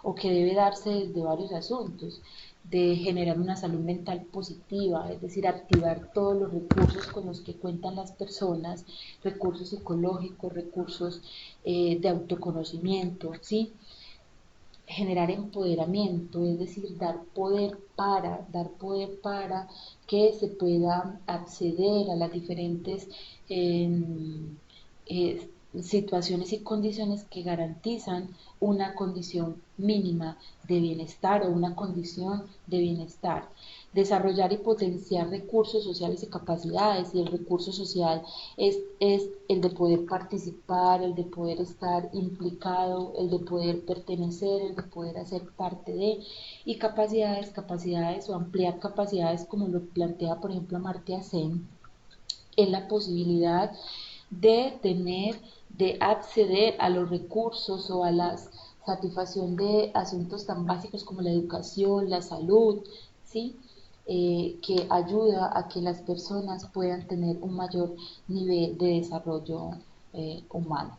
o que debe darse desde varios asuntos, de generar una salud mental positiva, es decir, activar todos los recursos con los que cuentan las personas, recursos psicológicos, recursos de autoconocimiento, ¿sí? Generar empoderamiento, es decir, dar poder para que se pueda acceder a las diferentes eh, situaciones y condiciones que garantizan una condición mínima de bienestar o una condición de bienestar. Desarrollar y potenciar recursos sociales y capacidades, y el recurso social es el de poder participar, el de poder estar implicado, el de poder pertenecer, el de poder hacer parte de, y capacidades o ampliar capacidades como lo plantea por ejemplo Amartya Sen, es la posibilidad de tener, de acceder a los recursos o a la satisfacción de asuntos tan básicos como la educación, la salud, ¿sí? Que ayuda a que las personas puedan tener un mayor nivel de desarrollo humano.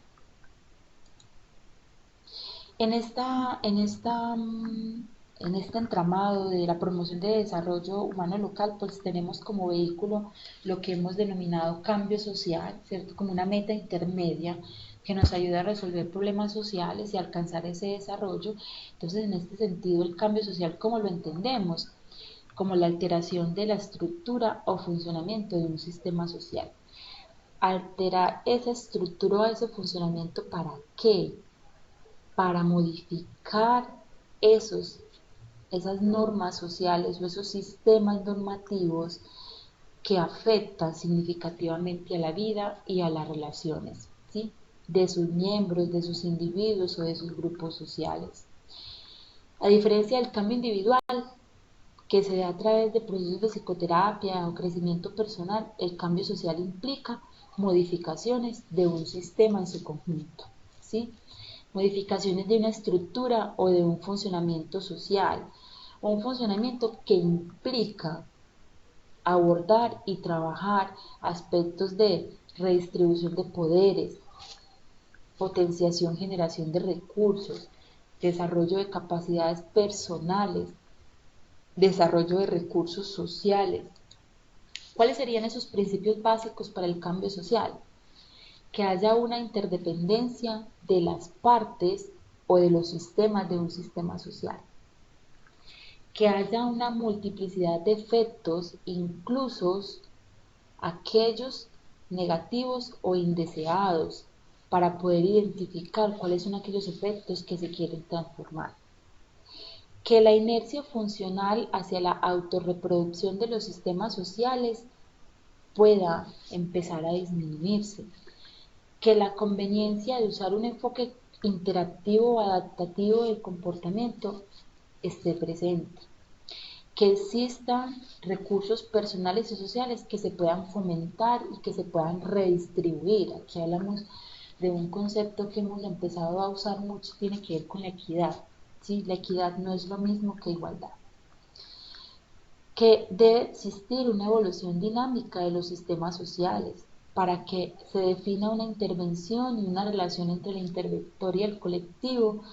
En esta, en esta, en este entramado de la promoción de desarrollo humano local, pues tenemos como vehículo lo que hemos denominado cambio social, ¿cierto? Como una meta intermedia que nos ayuda a resolver problemas sociales y alcanzar ese desarrollo. Entonces, en este sentido, el cambio social, ¿cómo lo entendemos? Como la alteración de la estructura o funcionamiento de un sistema social. Alterar esa estructura o ese funcionamiento, ¿para qué? Para modificar esos, esas normas sociales o esos sistemas normativos que afectan significativamente a la vida y a las relaciones, ¿sí? De sus miembros, de sus individuos o de sus grupos sociales. A diferencia del cambio individual, que se da a través de procesos de psicoterapia o crecimiento personal, el cambio social implica modificaciones de un sistema en su conjunto, ¿sí? Modificaciones de una estructura o de un funcionamiento social, o un funcionamiento que implica abordar y trabajar aspectos de redistribución de poderes, potenciación, generación de recursos, desarrollo de capacidades personales, desarrollo de recursos sociales, ¿Cuáles serían esos principios básicos para el cambio social? Que haya una interdependencia de las partes o de los sistemas de un sistema social, que haya una multiplicidad de efectos, incluso aquellos negativos o indeseados, para poder identificar cuáles son aquellos efectos que se quieren transformar. Que la inercia funcional hacia la autorreproducción de los sistemas sociales pueda empezar a disminuirse. Que la conveniencia de usar un enfoque interactivo o adaptativo del comportamiento esté presente. Que existan recursos personales y sociales que se puedan fomentar y que se puedan redistribuir. Aquí hablamos de un concepto que hemos empezado a usar mucho, tiene que ver con la equidad. ¿Sí? La equidad no es lo mismo que igualdad. Que debe existir una evolución dinámica de los sistemas sociales para que se defina una intervención y una relación entre el interventor y el colectivo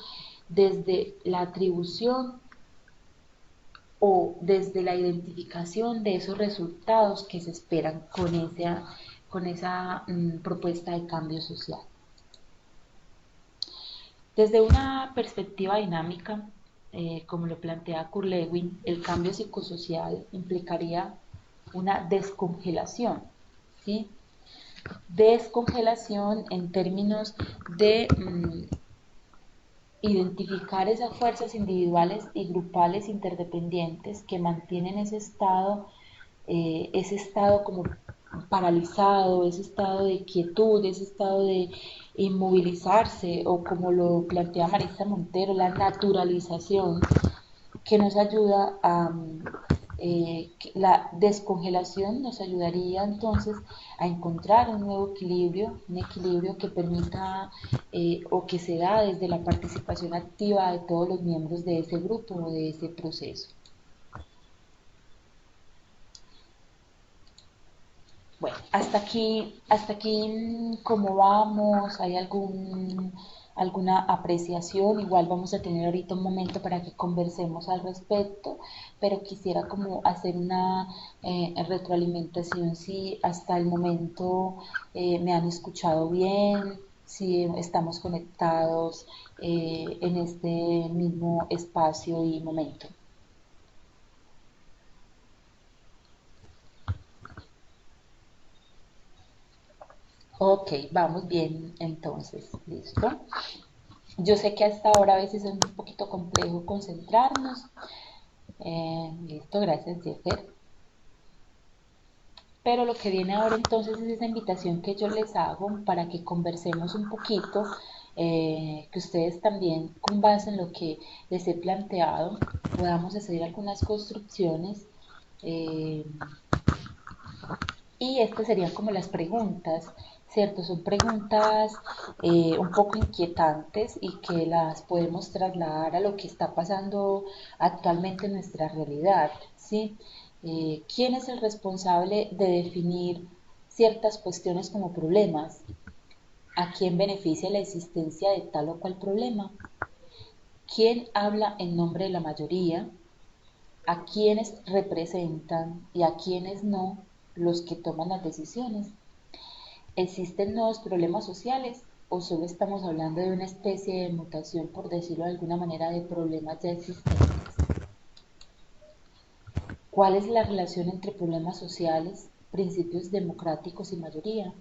desde la atribución o desde la identificación de esos resultados que se esperan con esa propuesta de cambio social. Desde una perspectiva dinámica, como lo plantea Kurt Lewin, el cambio psicosocial implicaría una descongelación, ¿sí? Descongelación en términos de identificar esas fuerzas individuales y grupales interdependientes que mantienen ese estado como paralizado, ese estado de quietud, ese estado de inmovilizarse, o como lo plantea Marisa Montero, la naturalización, que nos ayuda a la descongelación nos ayudaría entonces a encontrar un nuevo equilibrio, un equilibrio que permita o que se da desde la participación activa de todos los miembros de ese grupo o de ese proceso. Bueno, hasta aquí, ¿cómo vamos? ¿Hay alguna apreciación? Igual vamos a tener ahorita un momento para que conversemos al respecto, pero quisiera como hacer una retroalimentación si hasta el momento me han escuchado bien, si estamos conectados en este mismo espacio y momento. Ok, vamos bien entonces, listo. Yo sé que hasta ahora a veces es un poquito complejo concentrarnos. Listo, gracias Jeffer. Pero lo que viene ahora entonces es esa invitación que yo les hago para que conversemos un poquito, que ustedes también con base en lo que les he planteado podamos hacer algunas construcciones, eh, y estas serían como las preguntas, ¿cierto? Son preguntas un poco inquietantes y que las podemos trasladar a lo que está pasando actualmente en nuestra realidad, ¿sí? ¿Quién es el responsable de definir ciertas cuestiones como problemas? ¿A quién beneficia la existencia de tal o cual problema? ¿Quién habla en nombre de la mayoría? ¿A quiénes representan y a quiénes no los que toman las decisiones? ¿Existen nuevos problemas sociales o solo estamos hablando de una especie de mutación, por decirlo de alguna manera, de problemas ya existentes? ¿Cuál es la relación entre problemas sociales, principios democráticos y mayoría?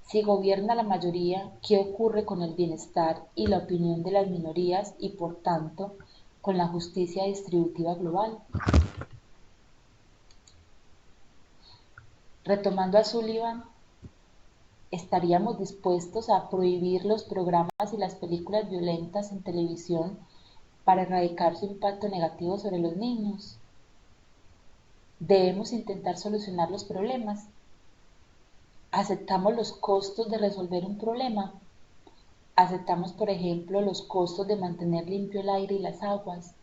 Si gobierna la mayoría, ¿qué ocurre con el bienestar y la opinión de las minorías y, por tanto, con la justicia distributiva global? Retomando a Sullivan, ¿estaríamos dispuestos a prohibir los programas y las películas violentas en televisión para erradicar su impacto negativo sobre los niños? Debemos intentar solucionar los problemas. ¿Aceptamos los costos de resolver un problema? Aceptamos, por ejemplo, los costos de mantener limpio el aire y las aguas.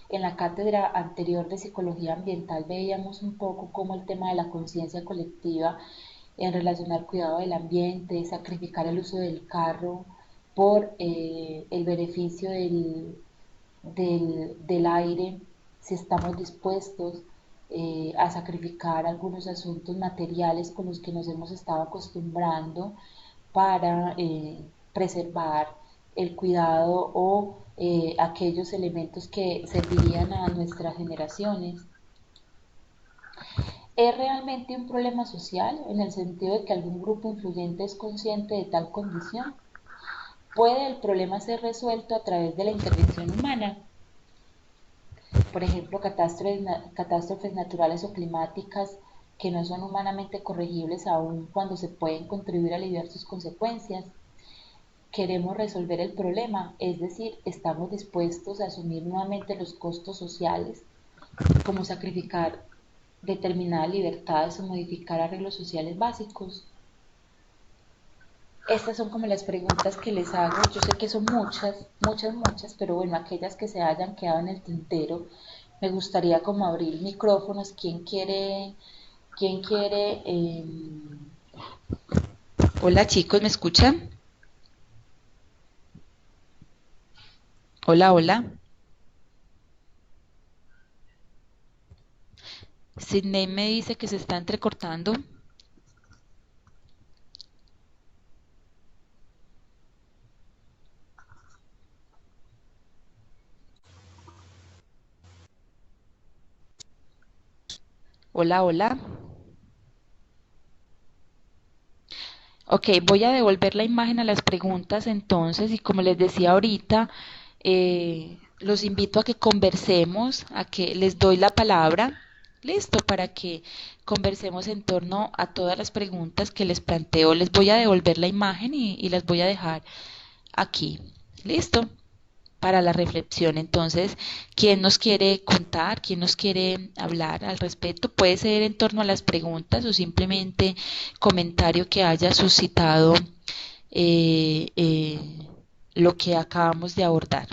En la cátedra anterior de psicología ambiental veíamos un poco cómo el tema de la conciencia colectiva en relación al cuidado del ambiente, sacrificar el uso del carro por el beneficio del aire, si estamos dispuestos. a sacrificar algunos asuntos materiales con los que nos hemos estado acostumbrando para preservar el cuidado o aquellos elementos que servirían a nuestras generaciones. ¿Es realmente un problema social en el sentido de que algún grupo influyente es consciente de tal condición? ¿Puede el problema ser resuelto a través de la intervención humana? Por ejemplo, catástrofes naturales o climáticas que no son humanamente corregibles aun cuando se pueden contribuir a aliviar sus consecuencias. Queremos resolver el problema, es decir, estamos dispuestos a asumir nuevamente los costos sociales, como sacrificar determinadas libertades o modificar arreglos sociales básicos. Estas son como las preguntas que les hago. Yo sé que son muchas, muchas, muchas, pero bueno, aquellas que se hayan quedado en el tintero, me gustaría como abrir micrófonos. Quién quiere? Hola chicos, ¿me escuchan? Hola, hola. Sidney me dice que se está entrecortando. Hola, hola. Ok, voy a devolver la imagen a las preguntas entonces y como les decía ahorita, los invito a que conversemos, a que les doy la palabra, listo, para que conversemos en torno a todas las preguntas que les planteo. Les voy a devolver la imagen y las voy a dejar aquí, listo, para la reflexión. Entonces, ¿quién nos quiere contar? ¿Quién nos quiere hablar al respecto? Puede ser en torno a las preguntas o simplemente comentario que haya suscitado eh, eh, lo que acabamos de abordar.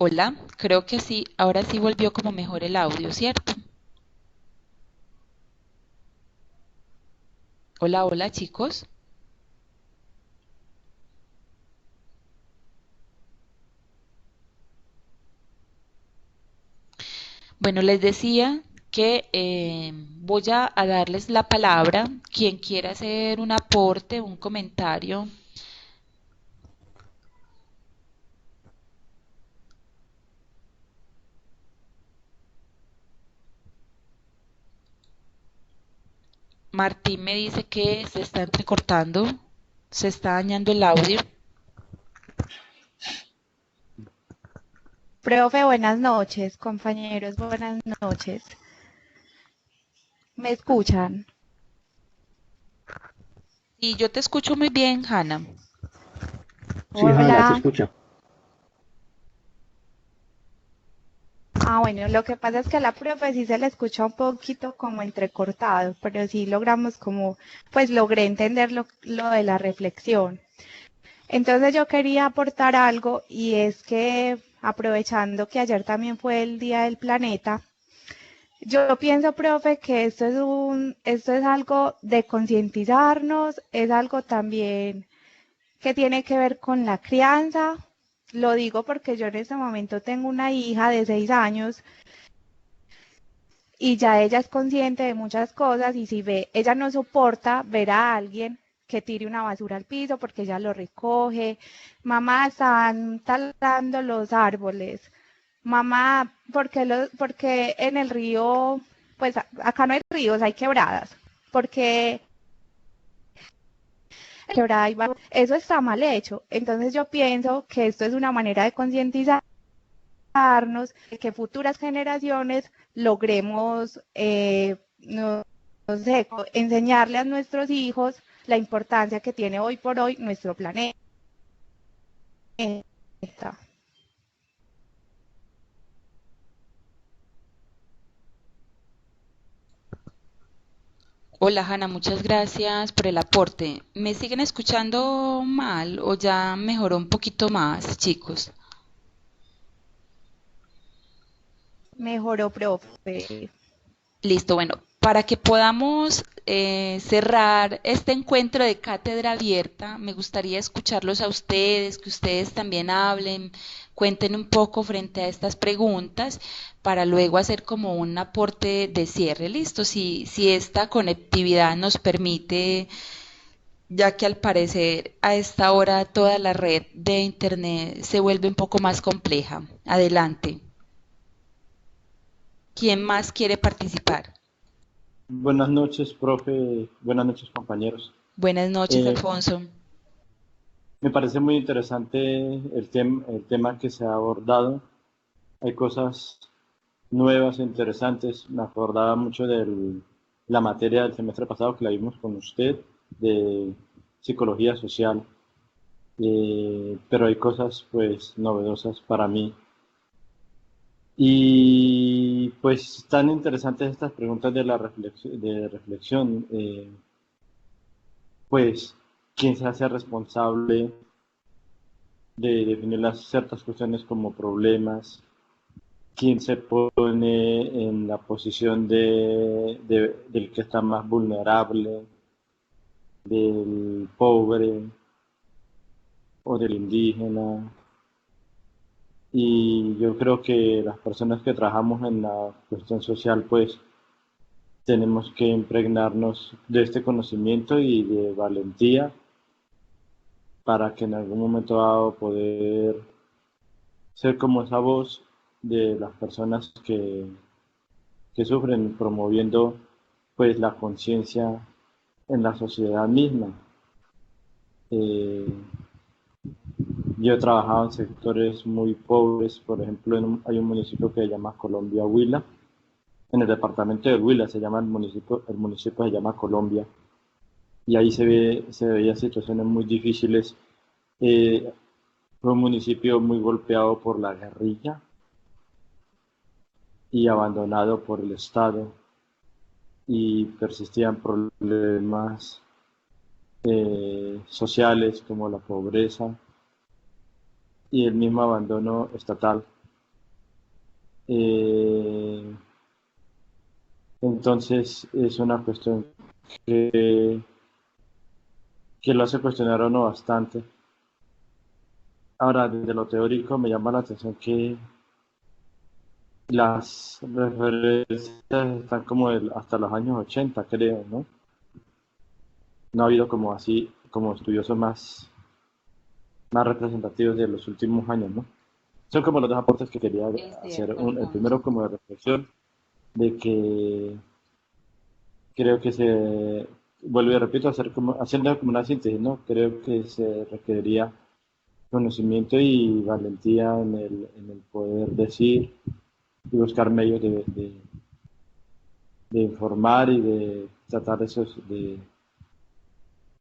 Hola, creo que sí, ahora sí volvió como mejor el audio, ¿cierto? Hola, hola chicos. Bueno, les decía que voy a darles la palabra. Quien quiera hacer un aporte, un comentario. Martín me dice que se está entrecortando, se está dañando el audio. Profe, buenas noches, compañeros, buenas noches. ¿Me escuchan? Y yo te escucho muy bien, Hanna. Sí, Hanna, se Hola. escucha. Bueno, lo que pasa es que a la profe sí se le escucha un poquito como entrecortado, pero sí logramos como, pues logré entender lo de la reflexión. Entonces yo quería aportar algo y es que aprovechando que ayer también fue el Día del Planeta, yo pienso, profe, que esto es algo de concientizarnos, es algo también que tiene que ver con la crianza. Lo digo porque yo en este momento tengo una hija de 6 años y ya ella es consciente de muchas cosas y si ve, ella no soporta ver a alguien que tire una basura al piso porque ella lo recoge. Mamá, están talando los árboles. Mamá, porque en el río, pues acá no hay ríos, hay quebradas. Porque quebrada y eso está mal hecho. Entonces yo pienso que esto es una manera de concientizarnos, que futuras generaciones logremos, no sé, enseñarle a nuestros hijos la importancia que tiene hoy por hoy nuestro planeta. Hola, Hanna, muchas gracias por el aporte. ¿Me siguen escuchando mal o ya mejoró un poquito más, chicos? Mejoró, profe. Listo, bueno, para que podamos cerrar este encuentro de cátedra abierta, me gustaría escucharlos a ustedes, que ustedes también hablen, cuenten un poco frente a estas preguntas, para luego hacer como un aporte de cierre. Listo, si esta conectividad nos permite, ya que al parecer a esta hora toda la red de Internet se vuelve un poco más compleja. Adelante. ¿Quién más quiere participar? Buenas noches, profe. Buenas noches, compañeros. Buenas noches, Eh, Alfonso. Me parece muy interesante el tema que se ha abordado. Hay cosas nuevas e interesantes. Me acordaba mucho de la materia del semestre pasado que la vimos con usted, de psicología social. Pero hay cosas pues novedosas para mí. Y pues tan interesantes estas preguntas de la reflexión. Pues, ¿quién se hace responsable de definir las ciertas cuestiones como problemas? ¿Quién se pone en la posición del que está más vulnerable, del pobre o del indígena? Y yo creo que las personas que trabajamos en la cuestión social, pues tenemos que impregnarnos de este conocimiento y de valentía para que en algún momento dado poder ser como esa voz de las personas que sufren, promoviendo pues la conciencia en la sociedad misma. Eh, yo he trabajado en sectores muy pobres, por ejemplo, hay un municipio que se llama Colombia Huila, en el departamento de Huila el municipio se llama Colombia, y ahí se veía situaciones muy difíciles. Eh, Fue un municipio muy golpeado por la guerrilla y abandonado por el Estado, y persistían problemas sociales como la pobreza y el mismo abandono estatal. Eh, entonces es una cuestión que, que lo hace cuestionar a uno bastante. Ahora, desde lo teórico me llama la atención que las referencias están como hasta los años 80, creo, ¿no? No ha habido como así, como estudiosos más representativos de los últimos años, ¿no? Son como los dos aportes que quería Es hacer. cierto, El Alfonso. primero como de reflexión, de que creo que vuelvo y repito, haciendo como una síntesis, ¿no? Creo que se requeriría conocimiento y valentía en el poder decir y buscar medios de informar y de tratar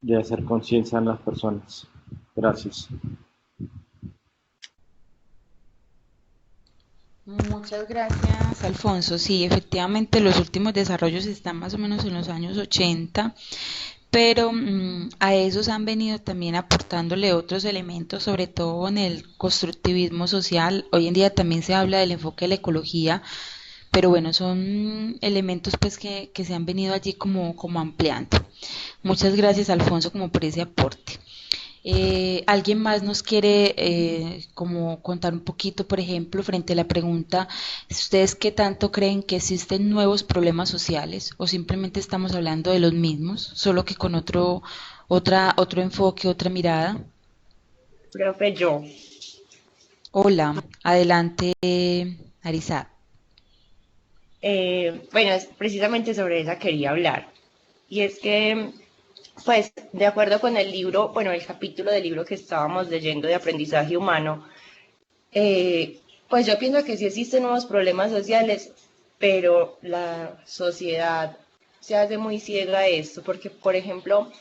de hacer conciencia en las personas. Gracias. Muchas gracias, Alfonso. Sí, efectivamente los últimos desarrollos están más o menos en los años 80, pero a esos han venido también aportándole otros elementos, sobre todo en el constructivismo social. Hoy en día también se habla del enfoque de la ecología, pero bueno, son elementos pues que se han venido allí como ampliando. Muchas gracias, Alfonso, como por ese aporte. ¿Alguien más nos quiere como contar un poquito, por ejemplo, frente a la pregunta, ¿ustedes qué tanto creen que existen nuevos problemas sociales o simplemente estamos hablando de los mismos, solo que con otro enfoque, otra mirada? Profe, yo. Hola, adelante, Arisa. Bueno, precisamente sobre esa quería hablar. Y es que, pues, de acuerdo con el libro, bueno, el capítulo del libro que estábamos leyendo de aprendizaje humano, pues yo pienso que sí existen nuevos problemas sociales, pero la sociedad se hace muy ciega a esto, porque, por ejemplo,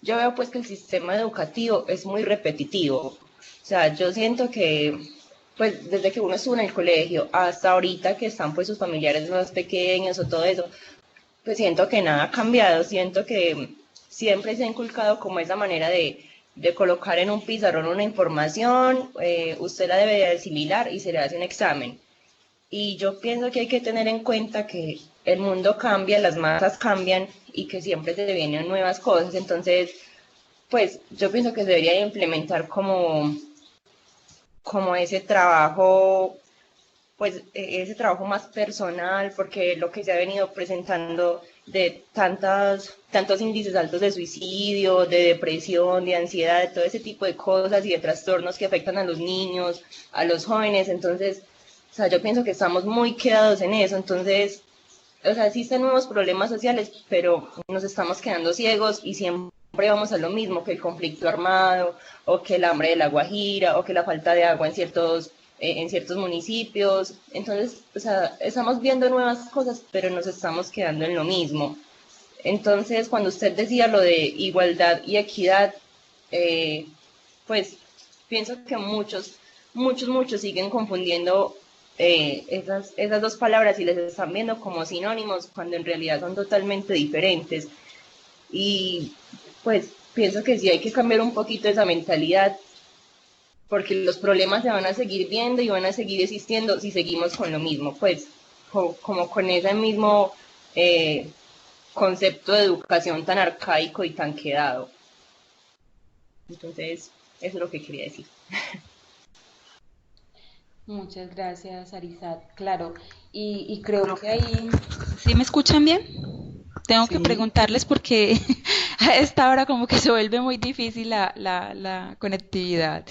yo veo pues que el sistema educativo es muy repetitivo. O sea, yo siento que, pues desde que uno estuvo en el colegio hasta ahorita que están pues sus familiares más pequeños o todo eso, pues siento que nada ha cambiado, siento que siempre se ha inculcado como esa manera de colocar en un pizarrón una información, usted la debe de asimilar y se le hace un examen. Y yo pienso que hay que tener en cuenta que el mundo cambia, las masas cambian y que siempre se vienen nuevas cosas. Entonces, pues yo pienso que se debería implementar como ese trabajo, pues ese trabajo más personal, porque lo que se ha venido presentando de tantos índices altos de suicidio, de depresión, de ansiedad, de todo ese tipo de cosas y de trastornos que afectan a los niños, a los jóvenes. Entonces, o sea, yo pienso que estamos muy quedados en eso. Entonces, o sea, existen nuevos problemas sociales, pero nos estamos quedando ciegos y siempre vamos a lo mismo, que el conflicto armado, o que el hambre de la Guajira, o que la falta de agua en ciertos municipios. Entonces, o sea, estamos viendo nuevas cosas, pero nos estamos quedando en lo mismo. Entonces, cuando usted decía lo de igualdad y equidad, eh, pues pienso que muchos siguen confundiendo esas dos palabras y les están viendo como sinónimos cuando en realidad son totalmente diferentes. Y pues pienso que sí hay que cambiar un poquito esa mentalidad porque los problemas se van a seguir viendo y van a seguir existiendo si seguimos con lo mismo, pues como con ese mismo eh, concepto de educación tan arcaico y tan quedado. Entonces, eso es lo que quería decir. Muchas gracias, Arizat. Claro, y creo que ahí, ¿sí me escuchan bien? Tengo que Sí, preguntarles porque a esta hora como que se vuelve muy difícil la conectividad.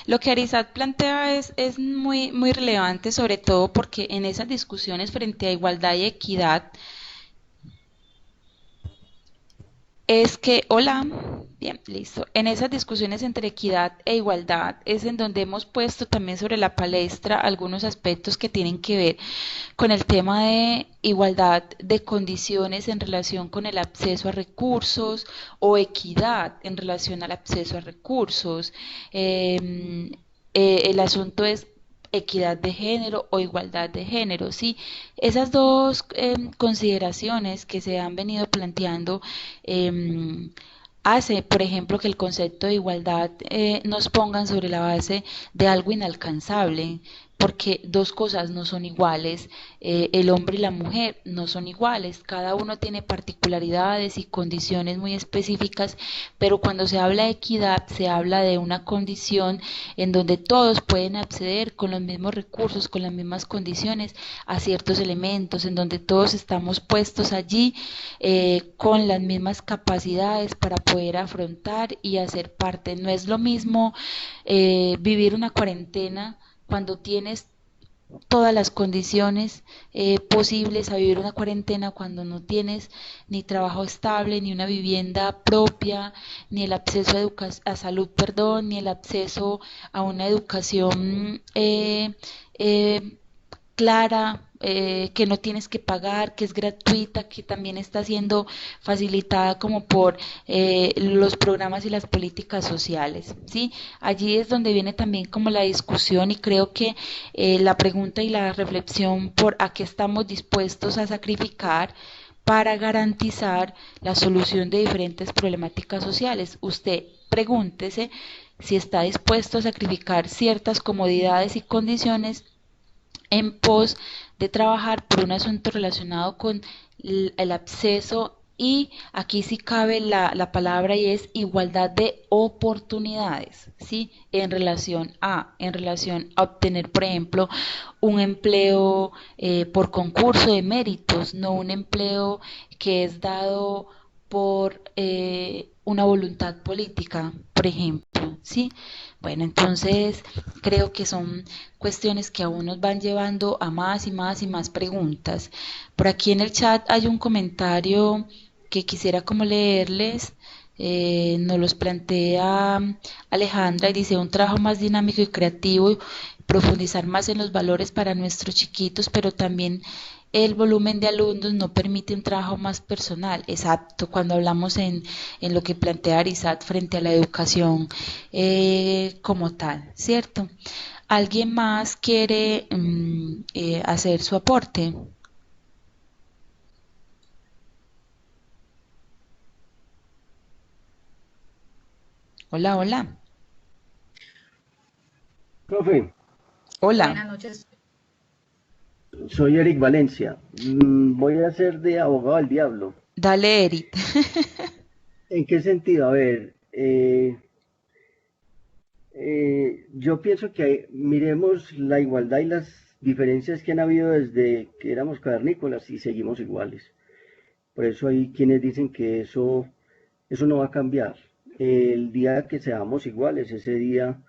Lo que Arizat plantea es muy relevante, sobre todo porque en esas discusiones frente a igualdad y equidad, es que, hola, bien, listo. En esas discusiones entre equidad e igualdad es en donde hemos puesto también sobre la palestra algunos aspectos que tienen que ver con el tema de igualdad de condiciones en relación con el acceso a recursos o equidad en relación al acceso a recursos. El asunto es equidad de género o igualdad de género, ¿sí? Esas dos consideraciones que se han venido planteando eh, hace, por ejemplo, que el concepto de igualdad nos pongan sobre la base de algo inalcanzable, porque dos cosas no son iguales, el hombre y la mujer no son iguales, cada uno tiene particularidades y condiciones muy específicas, pero cuando se habla de equidad se habla de una condición en donde todos pueden acceder con los mismos recursos, con las mismas condiciones a ciertos elementos, en donde todos estamos puestos allí con las mismas capacidades para poder afrontar y hacer parte. No es lo mismo vivir una cuarentena cuando tienes todas las condiciones posibles a vivir una cuarentena cuando no tienes ni trabajo estable, ni una vivienda propia, ni el acceso a salud, perdón, ni el acceso a una educación eh, clara, que no tienes que pagar, que es gratuita, que también está siendo facilitada como por los programas y las políticas sociales, ¿sí? Allí es donde viene también como la discusión y creo que la pregunta y la reflexión por a qué estamos dispuestos a sacrificar para garantizar la solución de diferentes problemáticas sociales. Usted pregúntese si está dispuesto a sacrificar ciertas comodidades y condiciones en pos de trabajar por un asunto relacionado con el acceso y aquí sí cabe la palabra y es igualdad de oportunidades, ¿sí? En relación a obtener, por ejemplo, un empleo por concurso de méritos, no un empleo que es dado por una voluntad política, por ejemplo, ¿sí? Bueno, entonces creo que son cuestiones que aún nos van llevando a más y más y más preguntas. Por aquí en el chat hay un comentario que quisiera como leerles. Nos los plantea Alejandra y dice un trabajo más dinámico y creativo, profundizar más en los valores para nuestros chiquitos, pero también el volumen de alumnos no permite un trabajo más personal. Exacto, cuando hablamos en lo que plantea Arizat frente a la educación como tal, ¿cierto? ¿Alguien más quiere hacer su aporte? Hola, hola, Profe, hola. Buenas noches. Soy Eric Valencia. Voy a ser de abogado del diablo. Dale, Eric. ¿En qué sentido? A ver, yo pienso que miremos la igualdad y las diferencias que han habido desde que éramos cavernícolas y seguimos iguales. Por eso hay quienes dicen que eso no va a cambiar. El día que seamos iguales, ese día,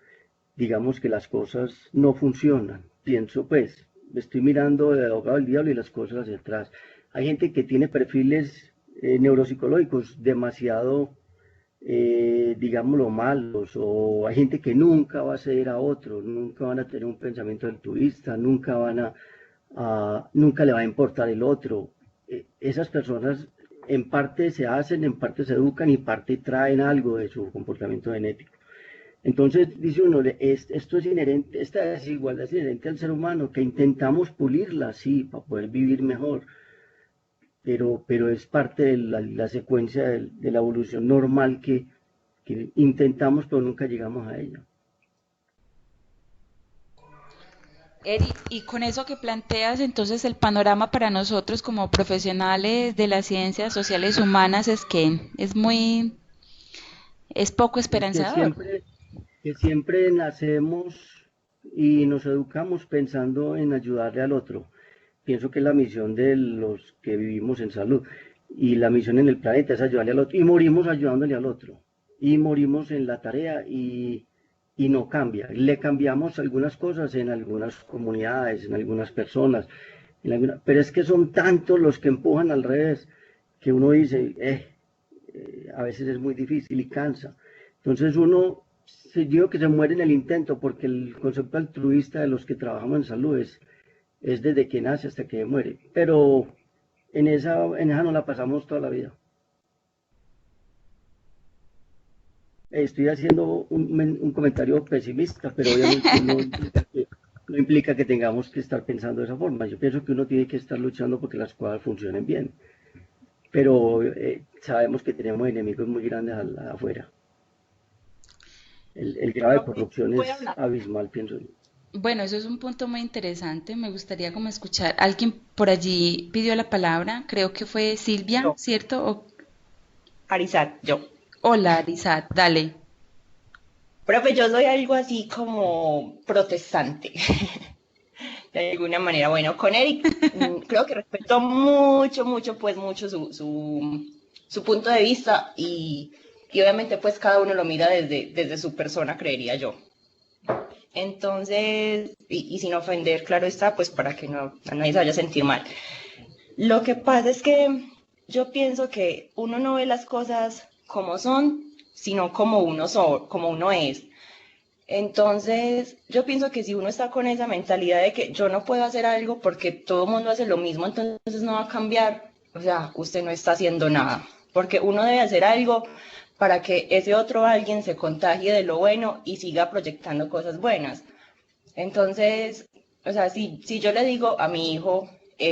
digamos que las cosas no funcionan. Pienso, pues, estoy mirando de abogado del diablo y las cosas hacia atrás. Hay gente que tiene perfiles neuropsicológicos demasiado, digámoslo, malos, o hay gente que nunca va a ceder a otro, nunca van a tener un pensamiento altruista, nunca le va a importar el otro. Esas personas en parte se hacen, en parte se educan y en parte traen algo de su comportamiento genético. Entonces, dice uno, esto es inherente, esta desigualdad es inherente al ser humano, que intentamos pulirla, sí, para poder vivir mejor, pero es parte de la secuencia de la evolución normal que intentamos, pero nunca llegamos a ella. Eric, y con eso que planteas, entonces el panorama para nosotros como profesionales de las ciencias sociales humanas es que es poco Que esperanzador. siempre, que siempre nacemos y nos educamos pensando en ayudarle al otro. Pienso que es la misión de los que vivimos en salud y la misión en el planeta es ayudarle al otro y morimos ayudándole al otro y morimos en la tarea y no cambia. Le cambiamos algunas cosas en algunas comunidades, en algunas personas, pero es que son tantos los que empujan al revés que uno dice, a veces es muy difícil y cansa. Entonces digo que se muere en el intento porque el concepto altruista de los que trabajamos en salud es desde que nace hasta que muere, pero en esa no la pasamos toda la vida. Estoy haciendo un comentario pesimista, pero obviamente no implica que tengamos que estar pensando de esa forma. Yo pienso que uno tiene que estar luchando porque las cosas funcionen bien, pero sabemos que tenemos enemigos muy grandes afuera. El grado de Profe, corrupción ¿puedo es hablar? abismal, pienso yo. Bueno, eso es un punto muy interesante. Me gustaría como escuchar. Alguien por allí pidió la palabra. Creo que fue Silvia, Yo, ¿cierto? Arizat, yo. Hola, Arizat, dale. Profe, yo soy algo así como protestante, de alguna manera. Bueno, con Eric creo que respeto mucho, mucho, pues mucho su punto de vista y obviamente pues cada uno lo mira desde su persona, creería yo. Entonces, y sin ofender, claro está, pues para que a nadie se vaya a sentir mal. Lo que pasa es que yo pienso que uno no ve las cosas como son, sino como uno es. Entonces, yo pienso que si uno está con esa mentalidad de que yo no puedo hacer algo porque todo el mundo hace lo mismo, entonces no va a cambiar, o sea, usted no está haciendo nada, porque uno debe hacer algo para que ese otro alguien se contagie de lo bueno y siga proyectando cosas buenas. Entonces, o sea, si yo le digo a mi hijo,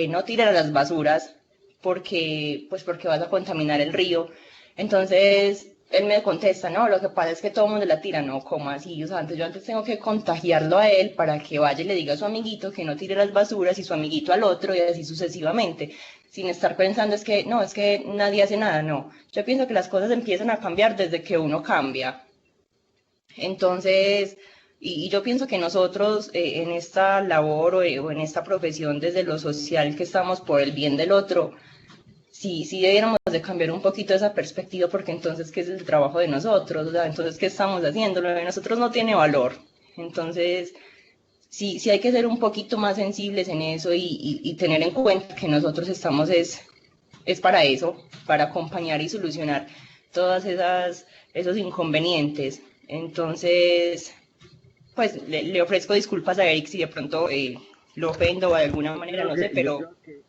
no tires las basuras porque vas a contaminar el río, entonces él me contesta, no, lo que pasa es que todo el mundo la tira, no, ¿cómo así? O sea, yo antes tengo que contagiarlo a él para que vaya y le diga a su amiguito que no tire las basuras y su amiguito al otro y así sucesivamente, sin estar pensando es que, no, es que nadie hace nada, no. Yo pienso que las cosas empiezan a cambiar desde que uno cambia. Entonces, y yo pienso que nosotros en esta labor o en esta profesión desde lo social que estamos por el bien del otro, sí debiéramos de cambiar un poquito esa perspectiva porque entonces, ¿qué es el trabajo de nosotros? O sea, entonces, ¿qué estamos haciendo? Lo de nosotros no tiene valor. Entonces, sí hay que ser un poquito más sensibles en eso y tener en cuenta que nosotros estamos es para eso, para acompañar y solucionar todas esos inconvenientes. Entonces, pues le ofrezco disculpas a Eric si de pronto lo ofendo de alguna Yo manera, creo no sé, que, yo pero creo que,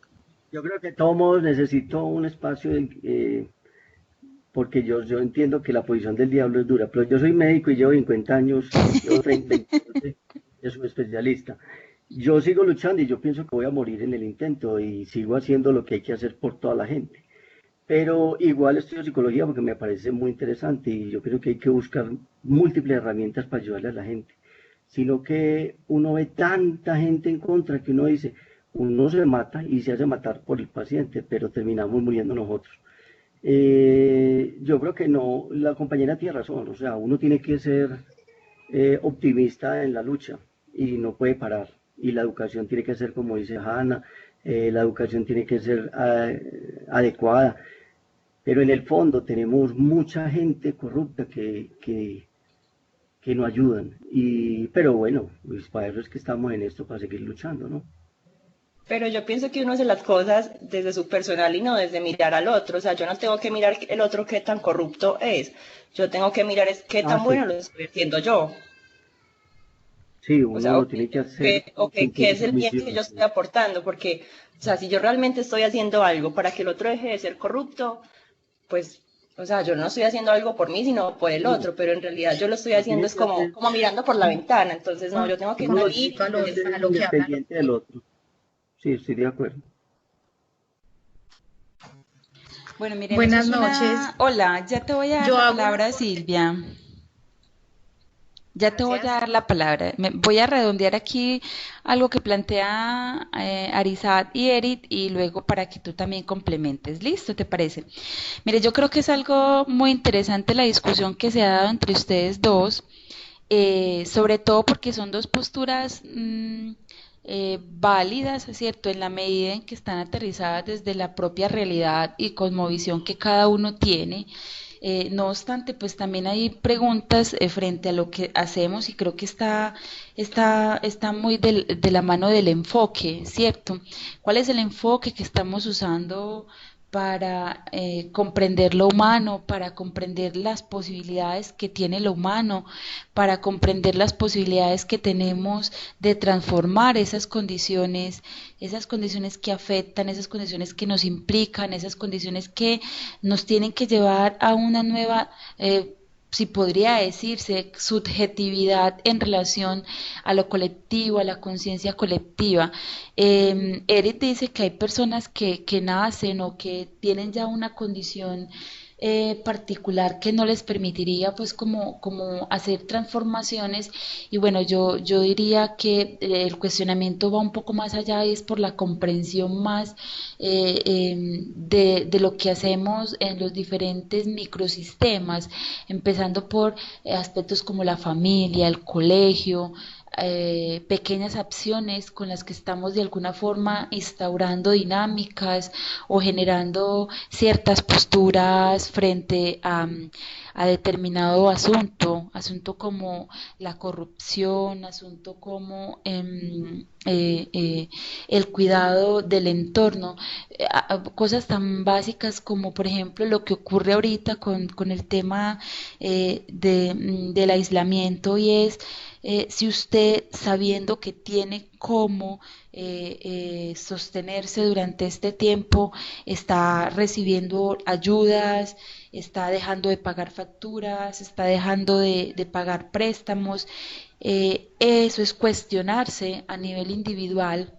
yo creo que todos necesito un espacio porque yo entiendo que la posición del diablo es dura, pero yo soy médico y llevo 50 años, llevo 30, 20 años de subespecialista. Yo sigo luchando y yo pienso que voy a morir en el intento y sigo haciendo lo que hay que hacer por toda la gente. Pero igual estudio psicología porque me parece muy interesante y yo creo que hay que buscar múltiples herramientas para ayudarle a la gente. Sino que uno ve tanta gente en contra que uno dice, Uno se mata y se hace matar por el paciente, pero terminamos muriendo nosotros. Yo creo que no, la compañera tiene razón, o sea, uno tiene que ser optimista en la lucha y no puede parar. Y la educación tiene que ser, como dice Hanna, la educación tiene que ser adecuada, pero en el fondo tenemos mucha gente corrupta que no ayudan. Pero bueno, pues para eso es que estamos en esto, para seguir luchando, ¿no? Pero yo pienso que uno hace las cosas desde su personal y no desde mirar al otro. O sea, yo no tengo que mirar el otro qué tan corrupto es. Yo tengo que mirar es qué tan Sí, bueno lo estoy haciendo yo. sí, O uno sea, lo tiene que hacer, qué cumplir es su el bien que yo misión. estoy aportando. Porque, o sea, si yo realmente estoy haciendo algo para que el otro deje de ser corrupto, pues, o sea, yo no estoy haciendo algo por mí, sino por el No, otro. Pero en realidad yo lo estoy lo haciendo tiene es que hacer, como mirando por la ventana. Entonces, no, yo tengo que uno lo salir tiene y que hacer hacer a lo que habla. independiente del otro. Sí, estoy de acuerdo. Bueno, miren, eso Buenas es noches. una... Hola, ya te voy a dar Yo la hago un palabra, aporte. Silvia. Ya te voy a Gracias. dar la palabra. Voy a redondear aquí algo que plantea Arizat y Eric y luego para que tú también complementes. ¿Listo? ¿Te parece? Mire, yo creo que es algo muy interesante la discusión que se ha dado entre ustedes dos, sobre todo porque son dos posturas válidas, ¿cierto? En la medida en que están aterrizadas desde la propia realidad y cosmovisión que cada uno tiene. No obstante, pues también hay preguntas frente a lo que hacemos y creo que está muy de la mano del enfoque, ¿cierto? ¿Cuál es el enfoque que estamos usando para comprender lo humano, para comprender las posibilidades que tiene lo humano, para comprender las posibilidades que tenemos de transformar esas condiciones que afectan, esas condiciones que nos implican, esas condiciones que nos tienen que llevar a una nueva, si podría decirse, subjetividad en relación a lo colectivo, a la conciencia colectiva. Eric dice que hay personas que nacen o que tienen ya una condición particular que no les permitiría pues como hacer transformaciones y bueno yo diría que el cuestionamiento va un poco más allá y es por la comprensión más de lo que hacemos en los diferentes microsistemas, empezando por aspectos como la familia, el colegio, pequeñas acciones con las que estamos de alguna forma instaurando dinámicas o generando ciertas posturas frente a determinado asunto como la corrupción, asunto como el cuidado del entorno, cosas tan básicas como por ejemplo lo que ocurre ahorita con el tema del aislamiento y es si usted sabiendo que tiene cómo sostenerse durante este tiempo, está recibiendo ayudas, está dejando de pagar facturas, está dejando de pagar préstamos, eso es cuestionarse a nivel individual,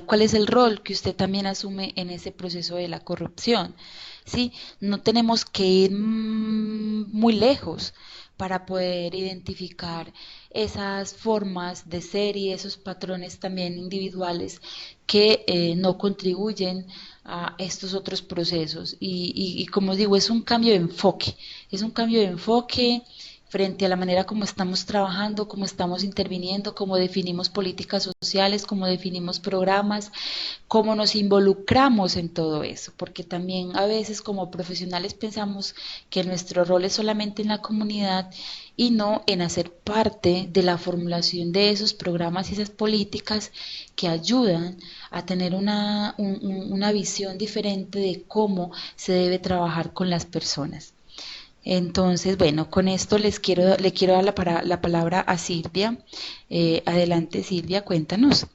cuál es el rol que usted también asume en ese proceso de la corrupción. ¿Sí? No tenemos que ir muy lejos para poder identificar esas formas de ser y esos patrones también individuales que no contribuyen a estos otros procesos. Y como digo, es un cambio de enfoque frente a la manera como estamos trabajando, cómo estamos interviniendo, cómo definimos políticas sociales, cómo definimos programas, cómo nos involucramos en todo eso, porque también a veces como profesionales pensamos que nuestro rol es solamente en la comunidad y no en hacer parte de la formulación de esos programas y esas políticas que ayudan a tener una visión diferente de cómo se debe trabajar con las personas. Entonces, bueno, con esto le quiero dar la palabra a Silvia. Adelante, Silvia, cuéntanos.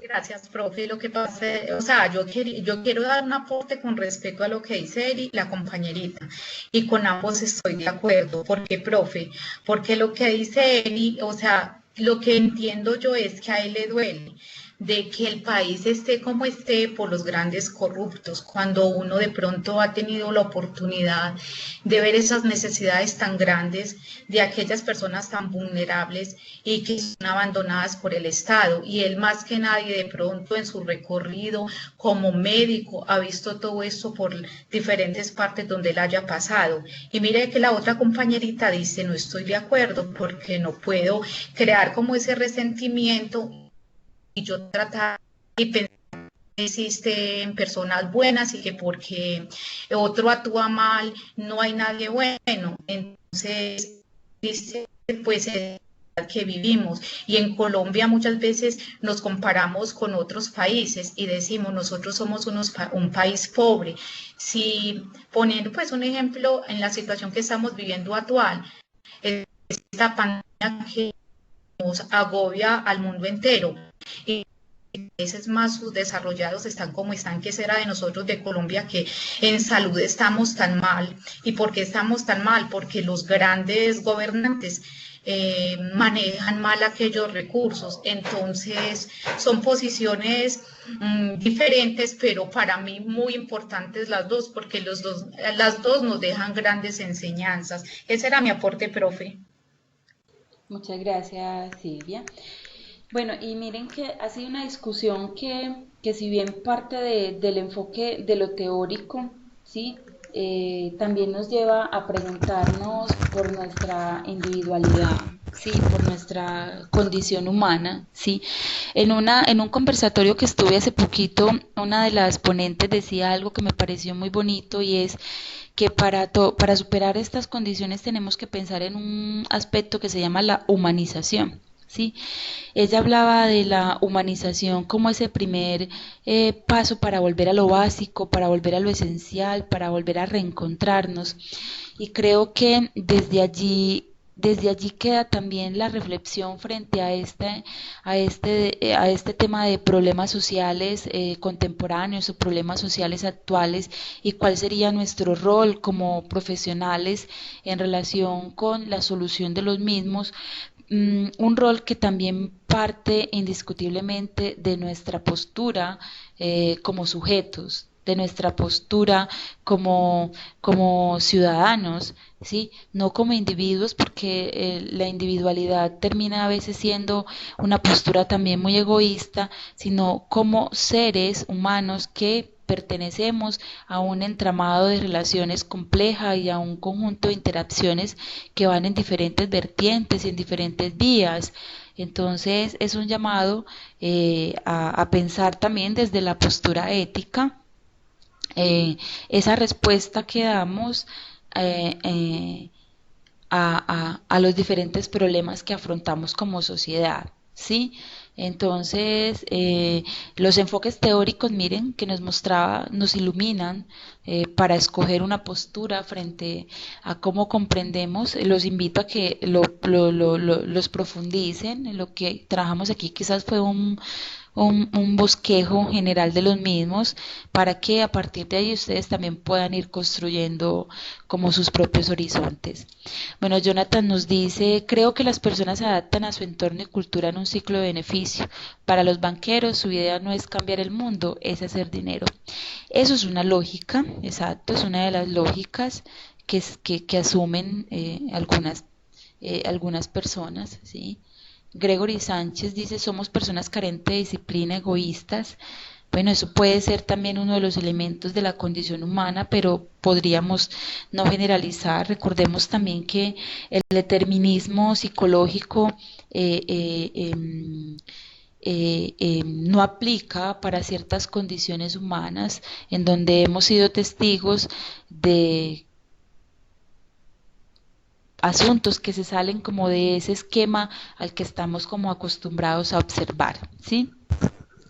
Gracias, profe. Lo que pasa, o sea, yo quiero dar un aporte con respecto a lo que dice Eri, la compañerita, y con ambos estoy de acuerdo. ¿Por qué, profe? Porque lo que dice Eri, o sea, lo que entiendo yo es que a él le duele. de que el país esté como esté por los grandes corruptos, cuando uno de pronto ha tenido la oportunidad de ver esas necesidades tan grandes de aquellas personas tan vulnerables y que son abandonadas por el Estado. Y él más que nadie de pronto en su recorrido como médico ha visto todo esto por diferentes partes donde él haya pasado. Y mire que la otra compañerita dice, no estoy de acuerdo porque no puedo crear como ese resentimiento y yo tratar y pensar que existen personas buenas y que porque otro actúa mal no hay nadie bueno. Entonces, dice, pues que vivimos y en Colombia muchas veces nos comparamos con otros países y decimos nosotros somos un país pobre. Si poniendo pues un ejemplo en la situación que estamos viviendo actual, esta pandemia que nos agobia al mundo entero y países más subdesarrollados están como están, que será de nosotros de Colombia, que en salud estamos tan mal. ¿Y por qué estamos tan mal? Porque los grandes gobernantes manejan mal aquellos recursos. Entonces son posiciones diferentes, pero para mí muy importantes las dos, porque las dos nos dejan grandes enseñanzas. Ese era mi aporte, profe. Muchas gracias, Silvia. Bueno, y miren que ha sido una discusión que si bien parte del enfoque de lo teórico, ¿sí? También nos lleva a preguntarnos por nuestra individualidad, ¿sí? Por nuestra condición humana, ¿sí? En un conversatorio que estuve hace poquito, una de las ponentes decía algo que me pareció muy bonito y es que para superar estas condiciones tenemos que pensar en un aspecto que se llama la humanización. ¿Sí? Ella hablaba de la humanización como ese primer paso para volver a lo básico, para volver a lo esencial, para volver a reencontrarnos. Y creo que desde allí queda también la reflexión frente a este tema de problemas sociales contemporáneos o problemas sociales actuales y cuál sería nuestro rol como profesionales en relación con la solución de los mismos, un rol que también parte indiscutiblemente de nuestra postura como sujetos, de nuestra postura como ciudadanos, ¿sí? No como individuos, porque la individualidad termina a veces siendo una postura también muy egoísta, sino como seres humanos que pertenecemos a un entramado de relaciones compleja y a un conjunto de interacciones que van en diferentes vertientes y en diferentes vías. Entonces es un llamado a pensar también desde la postura ética esa respuesta que damos eh, eh, a los diferentes problemas que afrontamos como sociedad, ¿sí? Entonces, los enfoques teóricos, miren, que nos mostraba, nos iluminan para escoger una postura frente a cómo comprendemos. Los invito a que los profundicen. Lo que trabajamos aquí quizás fue un bosquejo general de los mismos para que a partir de ahí ustedes también puedan ir construyendo como sus propios horizontes. Bueno, Jonathan nos dice, creo que las personas se adaptan a su entorno y cultura en un ciclo de beneficio. Para los banqueros su idea no es cambiar el mundo, es hacer dinero. Eso es una lógica, exacto, es una de las lógicas que asumen algunas personas, ¿sí? Gregory Sánchez dice, somos personas carentes de disciplina, egoístas. Bueno, eso puede ser también uno de los elementos de la condición humana, pero podríamos no generalizar. Recordemos también que el determinismo psicológico no aplica para ciertas condiciones humanas en donde hemos sido testigos de asuntos que se salen como de ese esquema al que estamos como acostumbrados a observar, ¿sí?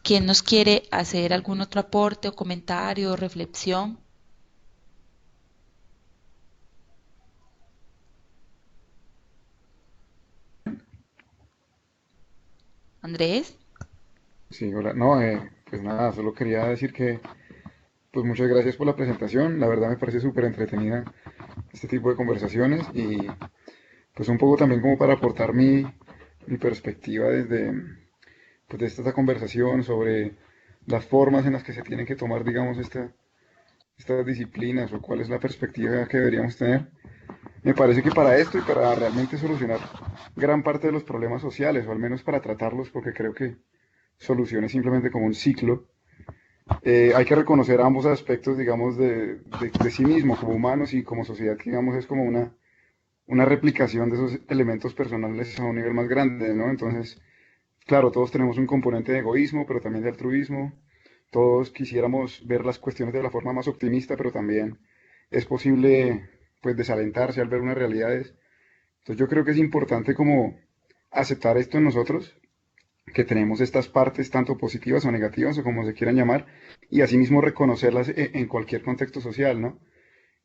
¿Quién nos quiere hacer algún otro aporte o comentario o reflexión? Andrés. Sí, hola. No, pues nada, solo quería decir que, pues muchas gracias por la presentación. La verdad me parece súper entretenida este tipo de conversaciones y pues un poco también como para aportar mi perspectiva desde, pues, de esta conversación sobre las formas en las que se tienen que tomar, digamos, estas disciplinas o cuál es la perspectiva que deberíamos tener. Me parece que para esto y para realmente solucionar gran parte de los problemas sociales, o al menos para tratarlos, porque creo que solución es simplemente como un ciclo, hay que reconocer ambos aspectos, digamos, de sí mismo, como humanos y como sociedad, que digamos es como una replicación de esos elementos personales a un nivel más grande, ¿no? Entonces, claro, todos tenemos un componente de egoísmo, pero también de altruismo. Todos quisiéramos ver las cuestiones de la forma más optimista, pero también es posible, pues, desalentarse al ver unas realidades. Entonces, yo creo que es importante como aceptar esto en nosotros, que tenemos estas partes tanto positivas o negativas o como se quieran llamar, y asimismo reconocerlas en cualquier contexto social, ¿no?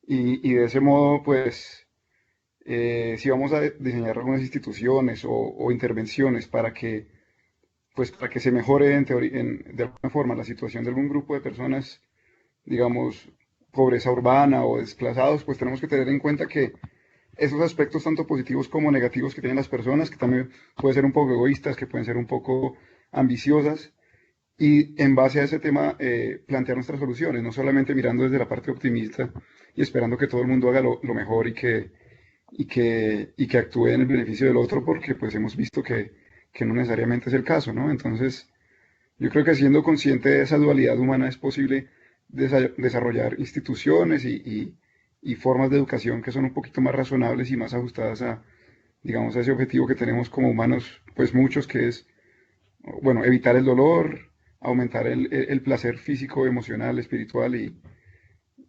Y de ese modo, pues, si vamos a diseñar algunas instituciones o intervenciones para que, pues, para que se mejore de alguna forma la situación de algún grupo de personas, digamos, pobreza urbana o desplazados, pues tenemos que tener en cuenta que esos aspectos tanto positivos como negativos que tienen las personas, que también pueden ser un poco egoístas, que pueden ser un poco ambiciosas, y en base a ese tema plantear nuestras soluciones, no solamente mirando desde la parte optimista y esperando que todo el mundo haga lo mejor y que actúe en el beneficio del otro, porque pues hemos visto que no necesariamente es el caso, ¿no? Entonces, yo creo que siendo consciente de esa dualidad humana es posible desarrollar instituciones y formas de educación que son un poquito más razonables y más ajustadas a, digamos, a ese objetivo que tenemos como humanos, pues muchos, que es, bueno, evitar el dolor, aumentar el placer físico, emocional, espiritual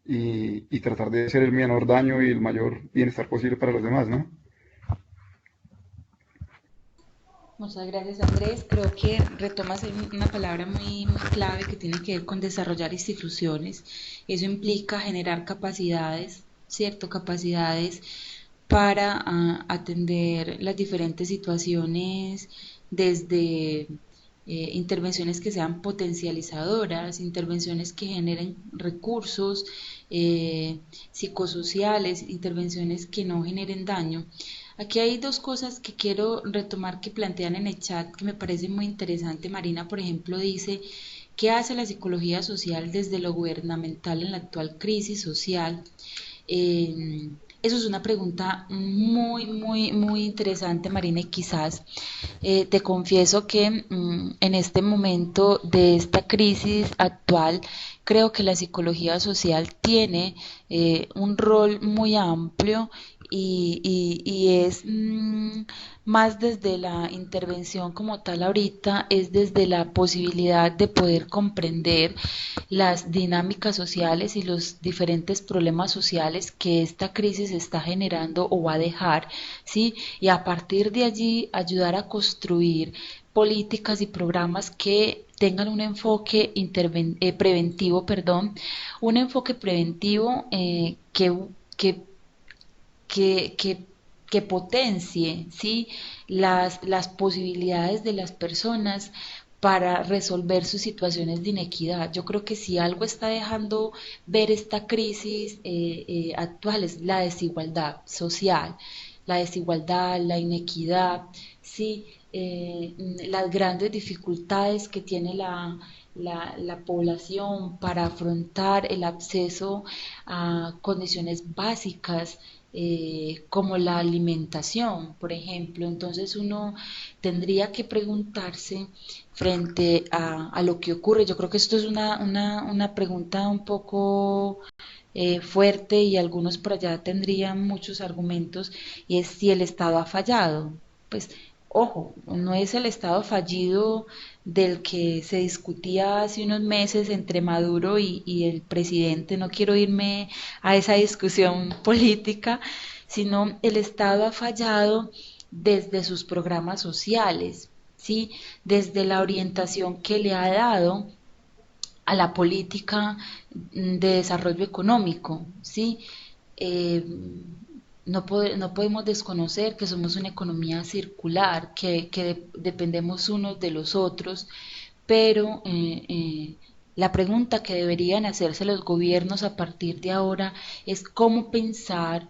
y tratar de hacer el menor daño y el mayor bienestar posible para los demás, ¿no? Muchas gracias, Andrés. Creo que retomas una palabra muy clave que tiene que ver con desarrollar instituciones. Eso implica generar capacidades, ¿cierto? Capacidades para atender las diferentes situaciones desde intervenciones que sean potencializadoras, intervenciones que generen recursos psicosociales, intervenciones que no generen daño. Aquí hay dos cosas que quiero retomar que plantean en el chat que me parece muy interesante. Marina, por ejemplo, dice, ¿qué hace la psicología social desde lo gubernamental en la actual crisis social? Eso es una pregunta muy interesante, Marina, y quizás te confieso que en este momento de esta crisis actual, creo que la psicología social tiene un rol muy amplio y es más desde la intervención como tal ahorita, es desde la posibilidad de poder comprender las dinámicas sociales y los diferentes problemas sociales que esta crisis está generando o va a dejar, ¿sí? Y a partir de allí ayudar a construir políticas y programas que tengan un enfoque preventivo, perdón, un enfoque preventivo que, que, que, que potencie, ¿sí? las posibilidades de las personas para resolver sus situaciones de inequidad. Yo creo que si algo está dejando ver esta crisis actual es la desigualdad social, la desigualdad, la inequidad, sí, las grandes dificultades que tiene la población para afrontar el acceso a condiciones básicas como la alimentación, por ejemplo. Entonces uno tendría que preguntarse frente a lo que ocurre. Yo creo que esto es una pregunta un poco fuerte y algunos por allá tendrían muchos argumentos y es si el Estado ha fallado. Pues ojo, no es el Estado fallido del que se discutía hace unos meses entre Maduro y el presidente, no quiero irme a esa discusión política, sino el Estado ha fallado desde sus programas sociales, ¿sí? Desde la orientación que le ha dado a la política de desarrollo económico, ¿sí? Eh, no podemos desconocer que somos una economía circular, que dependemos unos de los otros, pero la pregunta que deberían hacerse los gobiernos a partir de ahora es cómo pensar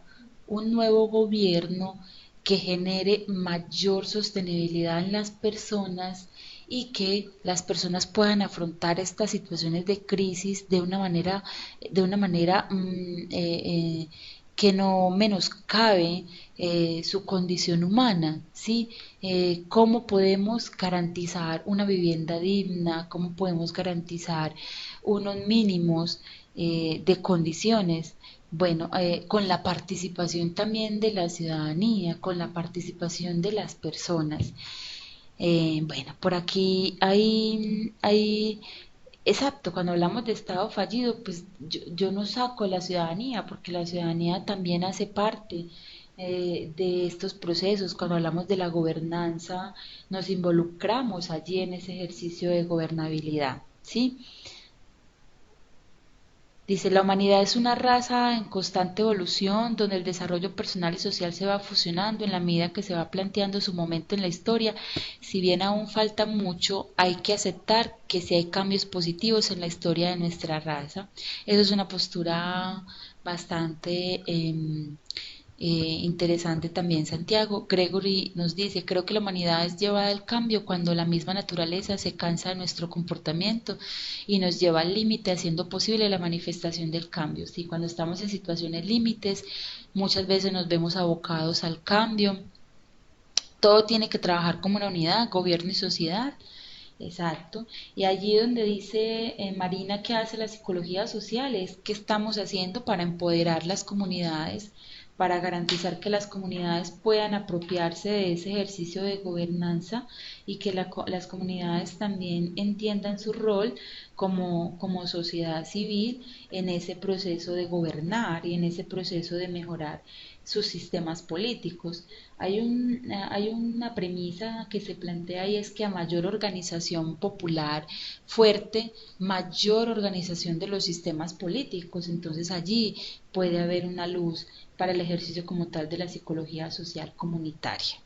un nuevo gobierno que genere mayor sostenibilidad en las personas y que las personas puedan afrontar estas situaciones de crisis de una manera que no menoscabe su condición humana, ¿sí? ¿Cómo podemos garantizar una vivienda digna? ¿Cómo podemos garantizar unos mínimos de condiciones? Bueno, con la participación también de la ciudadanía, con la participación de las personas. Bueno, por aquí exacto, cuando hablamos de Estado fallido, pues yo no saco a la ciudadanía, porque la ciudadanía también hace parte de estos procesos. Cuando hablamos de la gobernanza, nos involucramos allí en ese ejercicio de gobernabilidad, ¿sí? Dice, la humanidad es una raza en constante evolución, donde el desarrollo personal y social se va fusionando en la medida que se va planteando su momento en la historia. Si bien aún falta mucho, hay que aceptar que sí hay cambios positivos en la historia de nuestra raza. Eso es una postura bastante interesante también. Santiago Gregory nos dice, creo que la humanidad es llevada al cambio cuando la misma naturaleza se cansa de nuestro comportamiento y nos lleva al límite, haciendo posible la manifestación del cambio. Sí, cuando estamos en situaciones límites, muchas veces nos vemos abocados al cambio. Todo tiene que trabajar como una unidad, gobierno y sociedad. Exacto. Y allí donde dice Marina que hace la psicología social, es qué estamos haciendo para empoderar las comunidades, para garantizar que las comunidades puedan apropiarse de ese ejercicio de gobernanza y que las comunidades también entiendan su rol como sociedad civil en ese proceso de gobernar y en ese proceso de mejorar sus sistemas políticos. Hay una premisa que se plantea y es que a mayor organización popular fuerte, mayor organización de los sistemas políticos. Entonces allí puede haber una luz para el ejercicio como tal de la psicología social comunitaria.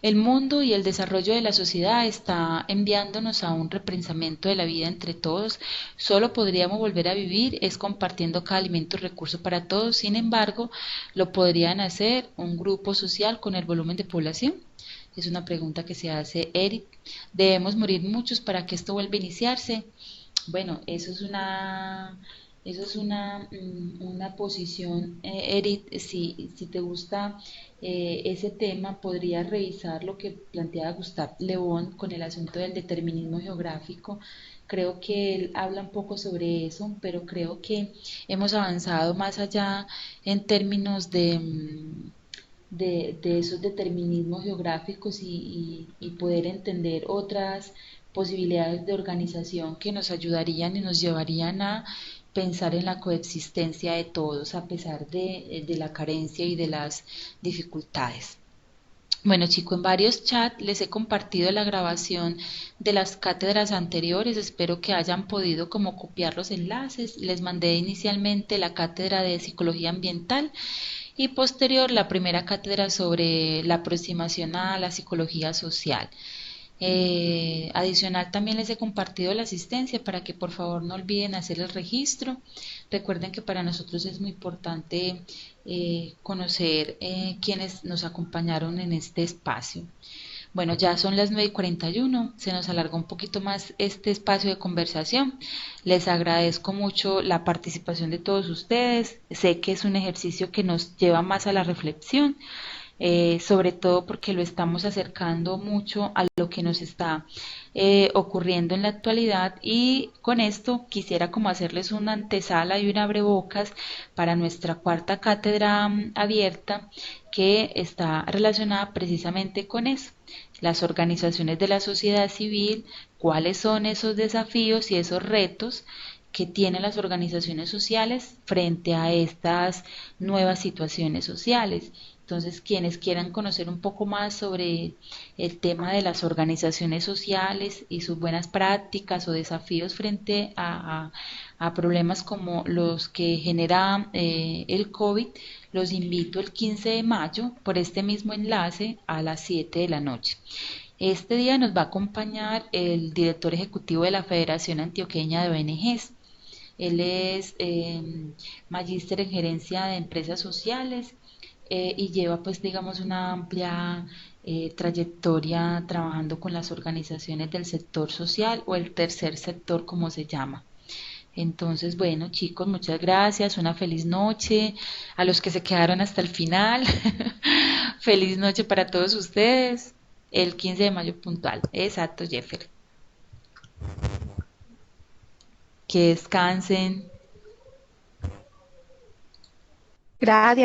El mundo y el desarrollo de la sociedad está enviándonos a un repensamiento de la vida entre todos. Solo podríamos volver a vivir es compartiendo cada alimento y recurso para todos. Sin embargo, ¿lo podrían hacer un grupo social con el volumen de población? Es una pregunta que se hace Eric. ¿Debemos morir muchos para que esto vuelva a iniciarse? Bueno, una posición, Eric, si te gusta ese tema, podrías revisar lo que planteaba Gustave Le Bon con el asunto del determinismo geográfico. Creo que él habla un poco sobre eso, pero creo que hemos avanzado más allá en términos de esos determinismos geográficos y poder entender otras posibilidades de organización que nos ayudarían y nos llevarían a pensar en la coexistencia de todos a pesar de la carencia y de las dificultades. Bueno, chicos, en varios chats les he compartido la grabación de las cátedras anteriores. Espero que hayan podido como copiar los enlaces. Les mandé inicialmente la cátedra de psicología ambiental y posterior la primera cátedra sobre la aproximación a la psicología social. Adicional también les he compartido la asistencia para que por favor no olviden hacer el registro. Recuerden que para nosotros es muy importante conocer quienes nos acompañaron en este espacio. Bueno, ya son las 9:41, se nos alargó un poquito más este espacio de conversación. Les agradezco mucho la participación de todos ustedes. Sé que es un ejercicio que nos lleva más a la reflexión. Sobre todo porque lo estamos acercando mucho a lo que nos está ocurriendo en la actualidad, y con esto quisiera como hacerles una antesala y un abrebocas para nuestra cuarta cátedra abierta, que está relacionada precisamente con eso, las organizaciones de la sociedad civil, cuáles son esos desafíos y esos retos que tienen las organizaciones sociales frente a estas nuevas situaciones sociales. Entonces, quienes quieran conocer un poco más sobre el tema de las organizaciones sociales y sus buenas prácticas o desafíos frente a problemas como los que genera el COVID, los invito el 15 de mayo por este mismo enlace a las 7 de la noche. Este día nos va a acompañar el director ejecutivo de la Federación Antioqueña de ONGs. Él es magíster en gerencia de empresas sociales y lleva pues digamos una amplia trayectoria trabajando con las organizaciones del sector social o el tercer sector, como se llama. Entonces, bueno, chicos, muchas gracias, una feliz noche a los que se quedaron hasta el final. Feliz noche para todos ustedes. El 15 de mayo puntual. Exacto, Jeffer. Que descansen. Gracias.